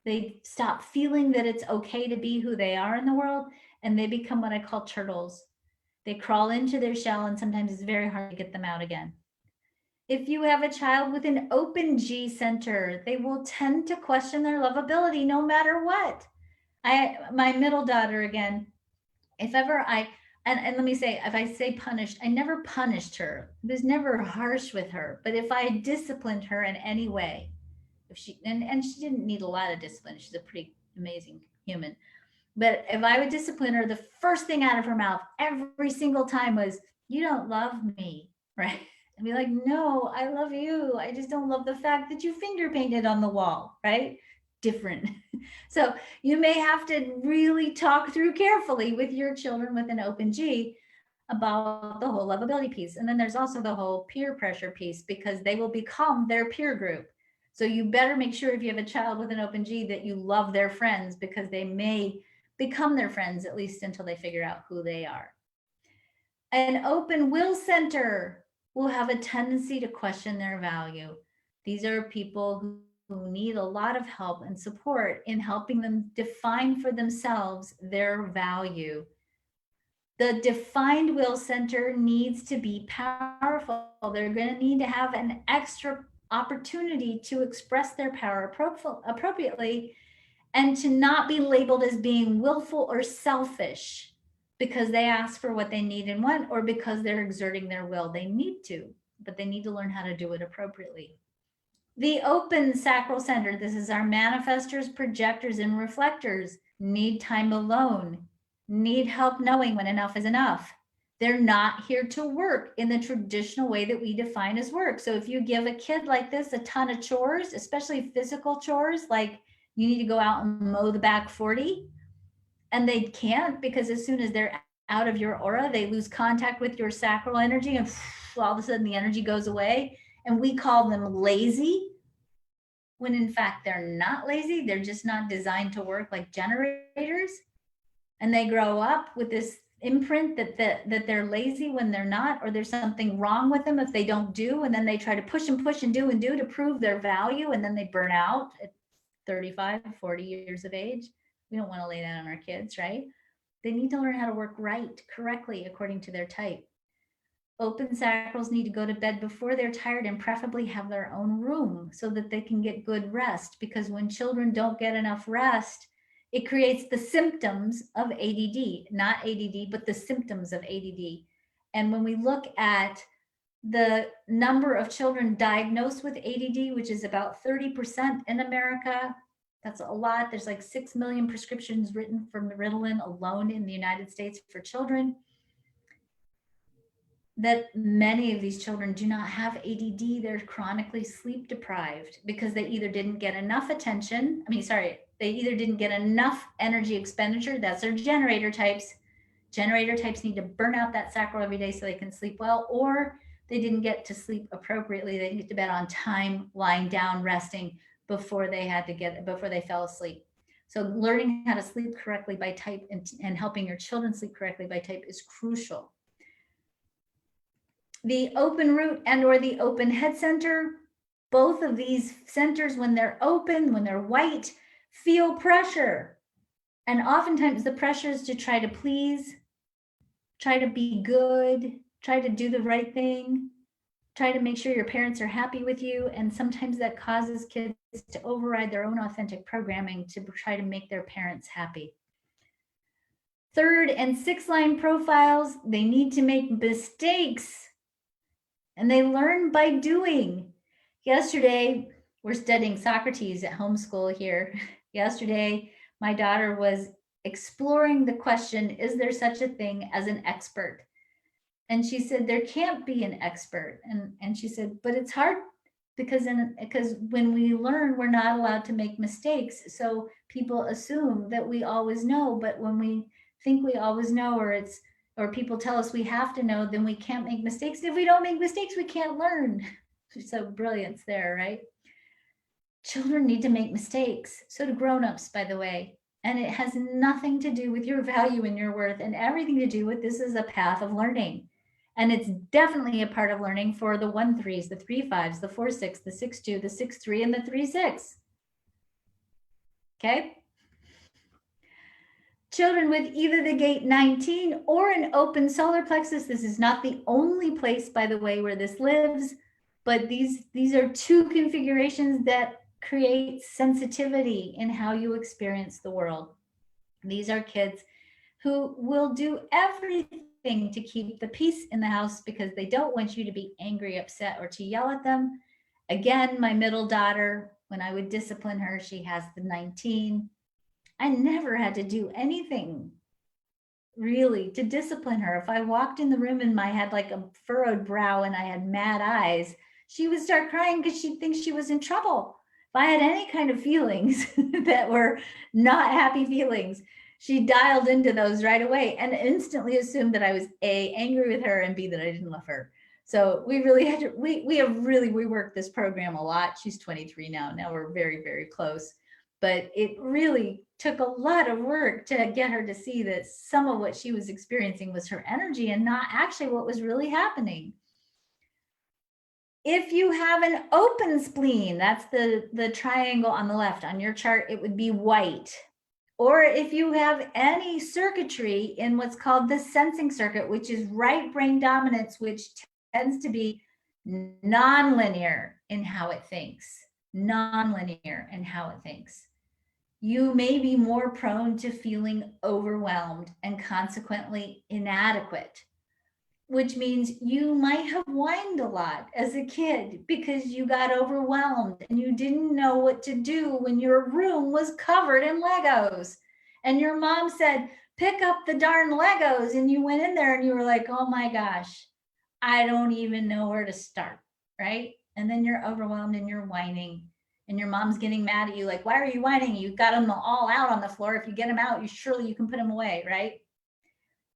They stop feeling that it's okay to be who they are in the world, and they become what I call turtles. They crawl into their shell, and sometimes it's very hard to get them out again. If you have a child with an open G center, they will tend to question their lovability no matter what. My middle daughter, again, if ever and let me say, if I say punished, I never punished her. I was never harsh with her. But if I disciplined her in any way, if she didn't need a lot of discipline, she's a pretty amazing human. But if I would discipline her, the first thing out of her mouth every single time was, "You don't love me," right? And be like, "No, I love you. I just don't love the fact that you finger painted on the wall," right? Different. So you may have to really talk through carefully with your children with an open G about the whole lovability piece. And then there's also the whole peer pressure piece, because they will become their peer group. So you better make sure, if you have a child with an open G, that you love their friends, because they may become their friends, at least until they figure out who they are. An open will center will have a tendency to question their value. These are people need a lot of help and support in helping them define for themselves their value. The defined will center needs to be powerful. They're going to need to have an extra opportunity to express their power appropriately and to not be labeled as being willful or selfish because they ask for what they need and want, or because they're exerting their will. They need to, but they need to learn how to do it appropriately. The open sacral center, this is our manifestors, projectors, and reflectors, need time alone, need help knowing when enough is enough. They're not here to work in the traditional way that we define as work. So if you give a kid like this a ton of chores, especially physical chores, like you need to go out and mow the back 40, and they can't, because as soon as they're out of your aura, they lose contact with your sacral energy, and all of a sudden the energy goes away. And we call them lazy, when in fact they're not lazy. They're just not designed to work like generators. And they grow up with this imprint that they're lazy when they're not, or there's something wrong with them if they don't do. And then they try to push and do to prove their value. And then they burn out at 35, 40 years of age. We don't want to lay that on our kids, right? They need to learn how to work correctly, according to their type. Open sacrals need to go to bed before they're tired, and preferably have their own room so that they can get good rest. Because when children don't get enough rest, it creates the symptoms of ADD, not ADD, but the symptoms of ADD. And when we look at the number of children diagnosed with ADD, which is about 30% in America, that's a lot. There's like 6 million prescriptions written for Ritalin alone in the United States for children. That many of these children do not have ADD. They're chronically sleep deprived because they either didn't get enough attention. They either didn't get enough energy expenditure. That's their generator types. Generator types need to burn out that sacral every day so they can sleep well, or they didn't get to sleep appropriately. They didn't get to bed on time, lying down, resting before they fell asleep. So learning how to sleep correctly by type and helping your children sleep correctly by type is crucial. The open root and or the open head center, both of these centers, when they're open, when they're white, feel pressure. And oftentimes the pressure is to try to please, try to be good, try to do the right thing, try to make sure your parents are happy with you. And sometimes that causes kids to override their own authentic programming to try to make their parents happy. Third and sixth line profiles, they need to make mistakes. And they learn by doing. Yesterday, we're studying Socrates at homeschool here. Yesterday, my daughter was exploring the question, is there such a thing as an expert? And she said, there can't be an expert. And she said, but it's hard because when we learn, we're not allowed to make mistakes. So people assume that we always know, but when we think we always know, or people tell us we have to know, then we can't make mistakes. If we don't make mistakes, we can't learn. So brilliance there, right? Children need to make mistakes. So do grown-ups, by the way. And it has nothing to do with your value and your worth, and everything to do with this is a path of learning. And it's definitely a part of learning for the 1-3s, the 3-5s, the 4-6, the 6-2, the 6-3, and the 3-6. Okay? Children with either the gate 19 or an open solar plexus. This is not the only place, by the way, where this lives, but these are two configurations that create sensitivity in how you experience the world. These are kids who will do everything to keep the peace in the house because they don't want you to be angry, upset, or to yell at them. Again, my middle daughter, when I would discipline her, she has the 19. I never had to do anything really to discipline her. If I walked in the room and I had like a furrowed brow and I had mad eyes, she would start crying because she'd think she was in trouble. If I had any kind of feelings that were not happy feelings, she dialed into those right away and instantly assumed that I was A, angry with her, and B, that I didn't love her. So we really had to, we worked this program a lot. She's 23 now. Now we're very, very close. But it really took a lot of work to get her to see that some of what she was experiencing was her energy and not actually what was really happening. If you have an open spleen, that's the triangle on the left on your chart, it would be white. Or if you have any circuitry in what's called the sensing circuit, which is right brain dominance, which tends to be nonlinear in how it thinks, nonlinear in how it thinks, you may be more prone to feeling overwhelmed and consequently inadequate, which means you might have whined a lot as a kid because you got overwhelmed and you didn't know what to do when your room was covered in Legos. And your mom said, pick up the darn Legos. And you went in there and you were like, oh my gosh, I don't even know where to start, right? And then you're overwhelmed and you're whining. And your mom's getting mad at you, like, why are you whining? You got them all out on the floor. If you get them out, you can put them away, right?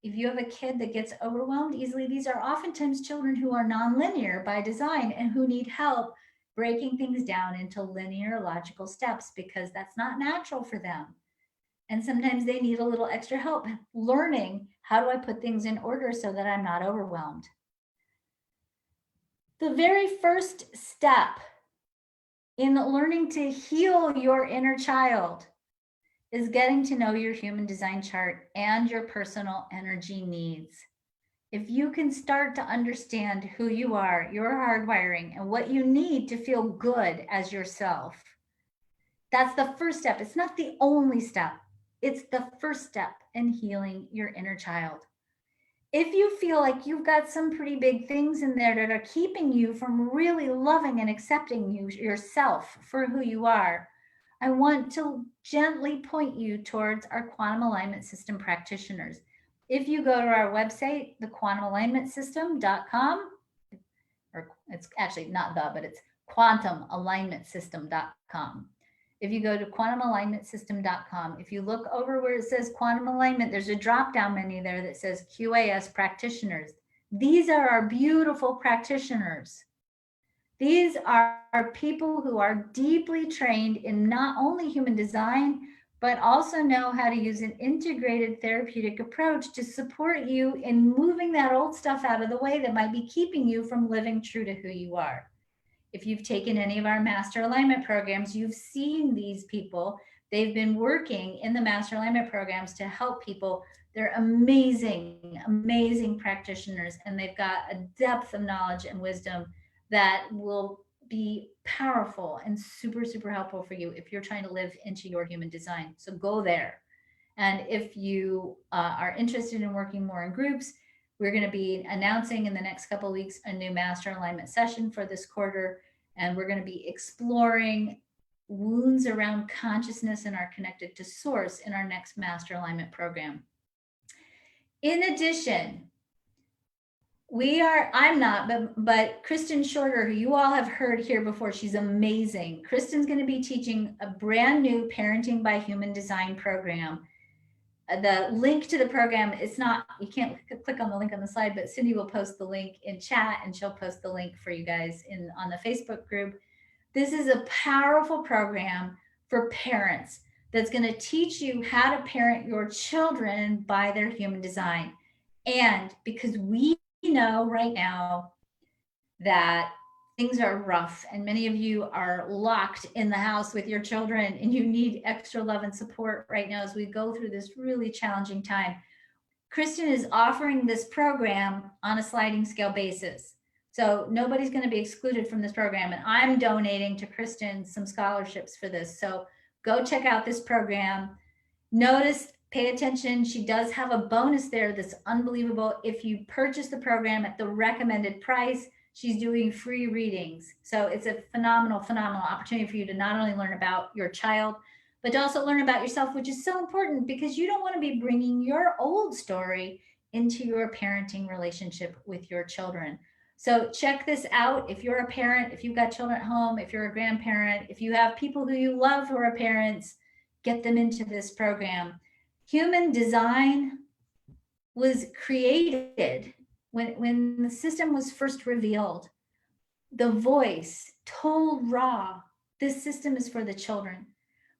If you have a kid that gets overwhelmed easily, these are oftentimes children who are nonlinear by design and who need help breaking things down into linear logical steps because that's not natural for them. And sometimes they need a little extra help learning, how do I put things in order so that I'm not overwhelmed? The very first step in learning to heal your inner child is getting to know your human design chart and your personal energy needs. If you can start to understand who you are, your hardwiring, and what you need to feel good as yourself, that's the first step. It's not the only step. It's the first step in healing your inner child. If you feel like you've got some pretty big things in there that are keeping you from really loving and accepting yourself for who you are, I want to gently point you towards our quantum alignment system practitioners. If you go to our website, thequantumalignmentsystem.com, or it's actually not but it's quantumalignmentsystem.com. If you go to quantumalignmentsystem.com, if you look over where it says quantum alignment, there's a drop-down menu there that says QAS practitioners. These are our beautiful practitioners. These are people who are deeply trained in not only human design, but also know how to use an integrated therapeutic approach to support you in moving that old stuff out of the way that might be keeping you from living true to who you are. If you've taken any of our master alignment programs, you've seen these people. They've been working in the master alignment programs to help people. They're amazing, amazing practitioners, and they've got a depth of knowledge and wisdom that will be powerful and super, super helpful for you if you're trying to live into your human design. So go there. And if you are interested in working more in groups, we're going to be announcing in the next couple of weeks a new master alignment session for this quarter. And we're going to be exploring wounds around consciousness and are connected to source in our next master alignment program. In addition, I'm not, but Kristen Shorter, who you all have heard here before, she's amazing. Kristen's going to be teaching a brand new Parenting by Human Design program. The link to the program, you can't click on the link on the slide, but Cindy will post the link in chat and she'll post the link for you guys on the Facebook group. This is a powerful program for parents that's going to teach you how to parent your children by their human design. And because we know right now that things are rough and many of you are locked in the house with your children and you need extra love and support right now as we go through this really challenging time, Kristen is offering this program on a sliding scale basis. So nobody's going to be excluded from this program. And I'm donating to Kristen some scholarships for this. So go check out this program. Notice, pay attention. She does have a bonus there that's unbelievable. If you purchase the program at the recommended price, she's doing free readings. So it's a phenomenal, phenomenal opportunity for you to not only learn about your child, but to also learn about yourself, which is so important because you don't want to be bringing your old story into your parenting relationship with your children. So check this out. If you're a parent, if you've got children at home, if you're a grandparent, if you have people who you love who are parents, get them into this program. Human design was created when the system was first revealed. The voice told Ra, this system is for the children,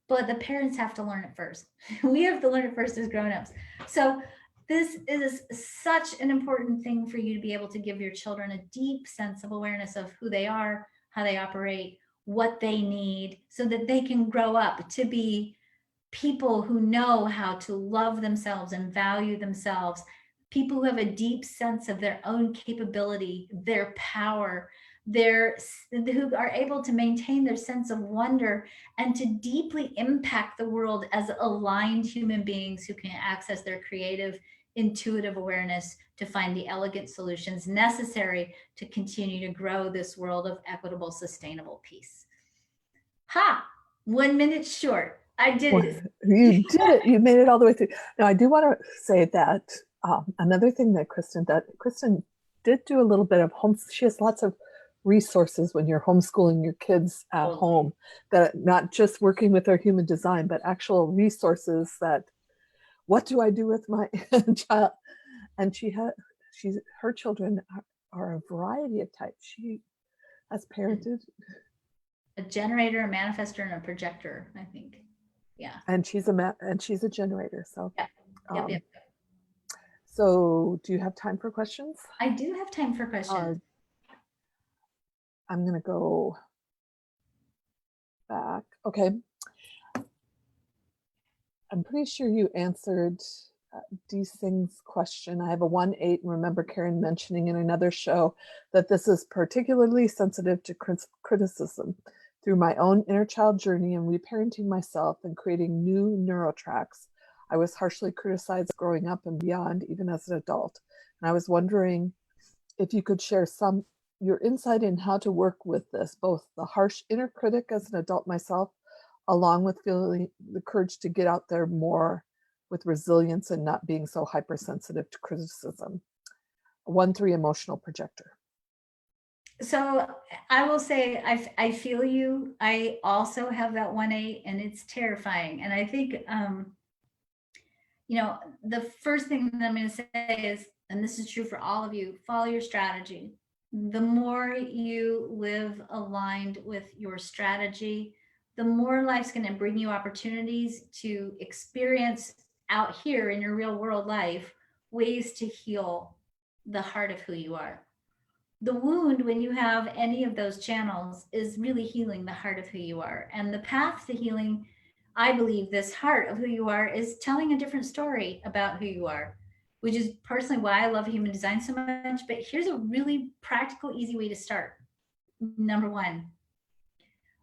but the parents have to learn it first. We have to learn it first as grownups. So This is such an important thing for you to be able to give your children a deep sense of awareness of who they are, how they operate, what they need, so that they can grow up to be people who know how to love themselves and value themselves, people who have a deep sense of their own capability, their power, who are able to maintain their sense of wonder and to deeply impact the world as aligned human beings who can access their creative, intuitive awareness to find the elegant solutions necessary to continue to grow this world of equitable, sustainable peace. Ha! 1 minute short. I did Well, it. you did it. You made it all the way through. Now, I do want to say that another thing that Kristen did do a little bit of home. She has lots of resources when you're homeschooling your kids at home, that not just working with their human design, but actual resources that, what do I do with my child? And her children are a variety of types. She has parented. A generator, a manifestor, and a projector, I think. Yeah. And she's a generator. So, yeah. Yep. So do you have time for questions? I do have time for questions. I'm going to go back. Okay. I'm pretty sure you answered Dee Singh's question. I have a 1-8, and remember Karen mentioning in another show that this is particularly sensitive to criticism. Through my own inner child journey and reparenting myself and creating new neural tracks, I was harshly criticized growing up and beyond, even as an adult. And I was wondering if you could share your insight in how to work with this, both the harsh inner critic as an adult myself, along with feeling the courage to get out there more with resilience and not being so hypersensitive to criticism. 1-3 emotional projector. So I will say, I feel you. I also have that 1-8, and it's terrifying. And I think, the first thing that I'm going to say is, and this is true for all of you, follow your strategy. The more you live aligned with your strategy, the more life's going to bring you opportunities to experience out here in your real world life ways to heal the heart of who you are. The wound, when you have any of those channels, is really healing the heart of who you are. And the path to healing, I believe, this heart of who you are is telling a different story about who you are, which is personally why I love human design so much. But here's a really practical, easy way to start. Number 1,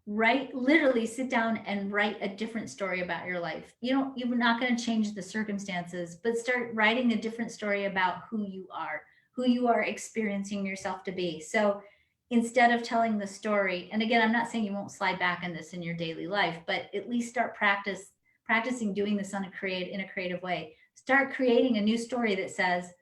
literally sit down and write a different story about your life. You're not going to change the circumstances, but start writing a different story about who you are experiencing yourself to be. So instead of telling the story, and again, I'm not saying you won't slide back in this in your daily life, but at least start practicing doing this in a creative way. Start creating a new story that says,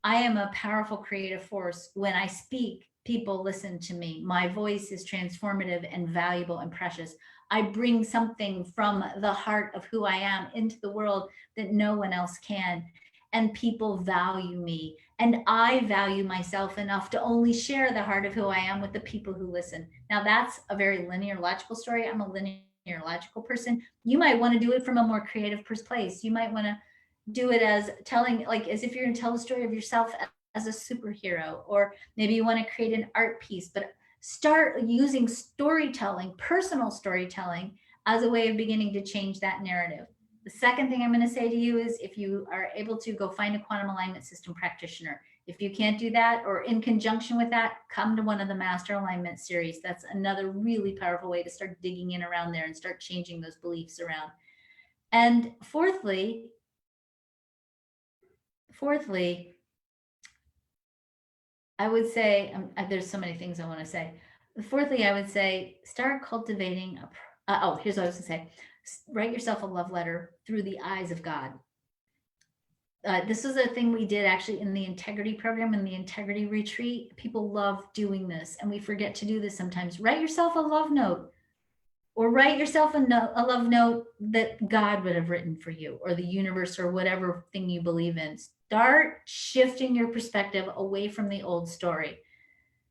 I am a powerful creative force. When I speak, people listen to me. My voice is transformative and valuable and precious. I bring something from the heart of who I am into the world that no one else can. And people value me. And I value myself enough to only share the heart of who I am with the people who listen. Now, that's a very linear, logical story. I'm a linear, logical person. You might want to do it from a more creative place. You might want to do it as telling, like, as if you're going to tell the story of yourself as a superhero, or maybe you want to create an art piece, but start using storytelling, personal storytelling, as a way of beginning to change that narrative. The second thing I'm going to say to you is, if you are able to, go find a quantum alignment system practitioner. If you can't do that, or in conjunction with that, come to one of the master alignment series. That's another really powerful way to start digging in around there and start changing those beliefs around. And fourthly, I would say, there's so many things I want to say. Fourthly, I would say, start cultivating here's what I was going to say. Write yourself a love letter through the eyes of God. This is a thing we did actually in the integrity program, in the integrity retreat. People love doing this, and we forget to do this sometimes. Write yourself a love note, or write yourself a love note that God would have written for you, or the universe, or whatever thing you believe in. Start shifting your perspective away from the old story.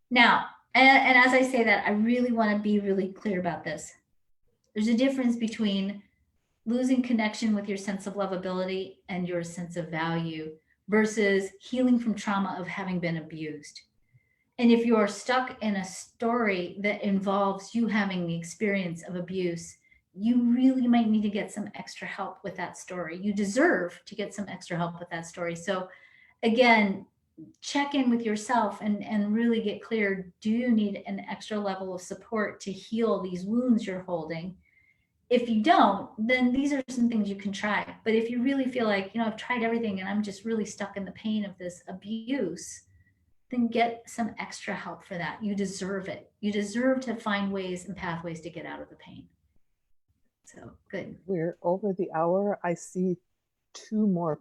Now, and as I say that, I really want to be really clear about this. There's a difference between losing connection with your sense of lovability and your sense of value, versus healing from trauma of having been abused. And if you're stuck in a story that involves you having the experience of abuse, you really might need to get some extra help with that story. You deserve to get some extra help with that story. So again, check in with yourself and really get clear. Do you need an extra level of support to heal these wounds you're holding? If you don't, then these are some things you can try. But if you really feel like, I've tried everything and I'm just really stuck in the pain of this abuse, then get some extra help for that. You deserve it. You deserve to find ways and pathways to get out of the pain. So good. We're over the hour. I see two or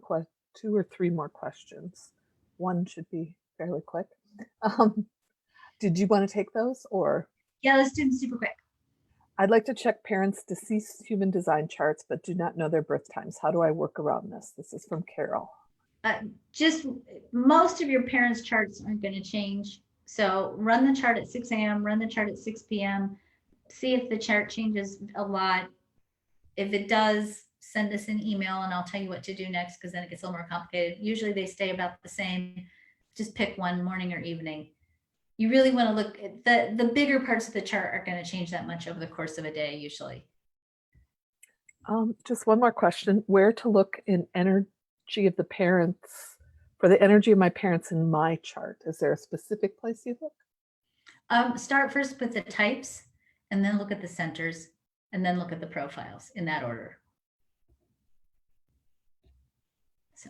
three more questions. One should be fairly quick. Did you want to take those, or? Yeah, let's do them super quick. I'd like to check parents' deceased human design charts, but do not know their birth times. How do I work around this? This is from Carol. Just most of your parents' charts aren't going to change. So run the chart at 6 a.m., run the chart at 6 p.m. See if the chart changes a lot. If it does, send us an email and I'll tell you what to do next, because then it gets a little more complicated. Usually they stay about the same. Just pick one, morning or evening. You really want to look at the bigger parts of the chart aren't going to change that much over the course of a day usually. Just one more question. Where to look in energy of the parents, for the energy of my parents in my chart? Is there a specific place you look? Start first with the types and then look at the centers and then look at the profiles in that order. So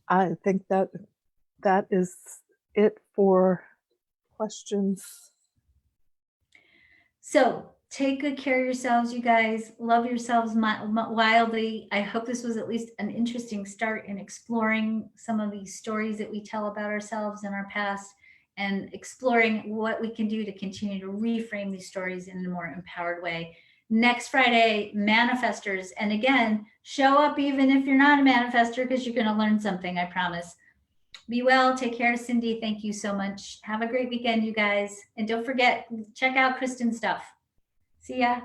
I think that is it for questions. So take good care of yourselves, you guys. Love yourselves wildly. I hope this was at least an interesting start in exploring some of these stories that we tell about ourselves in our past, and exploring what we can do to continue to reframe these stories in a more empowered way. Next Friday, manifestors. And again, show up even if you're not a manifester, because you're going to learn something, I promise. Be well. Take care, Cindy. Thank you so much. Have a great weekend, you guys. And don't forget, check out Kristen's stuff. See ya.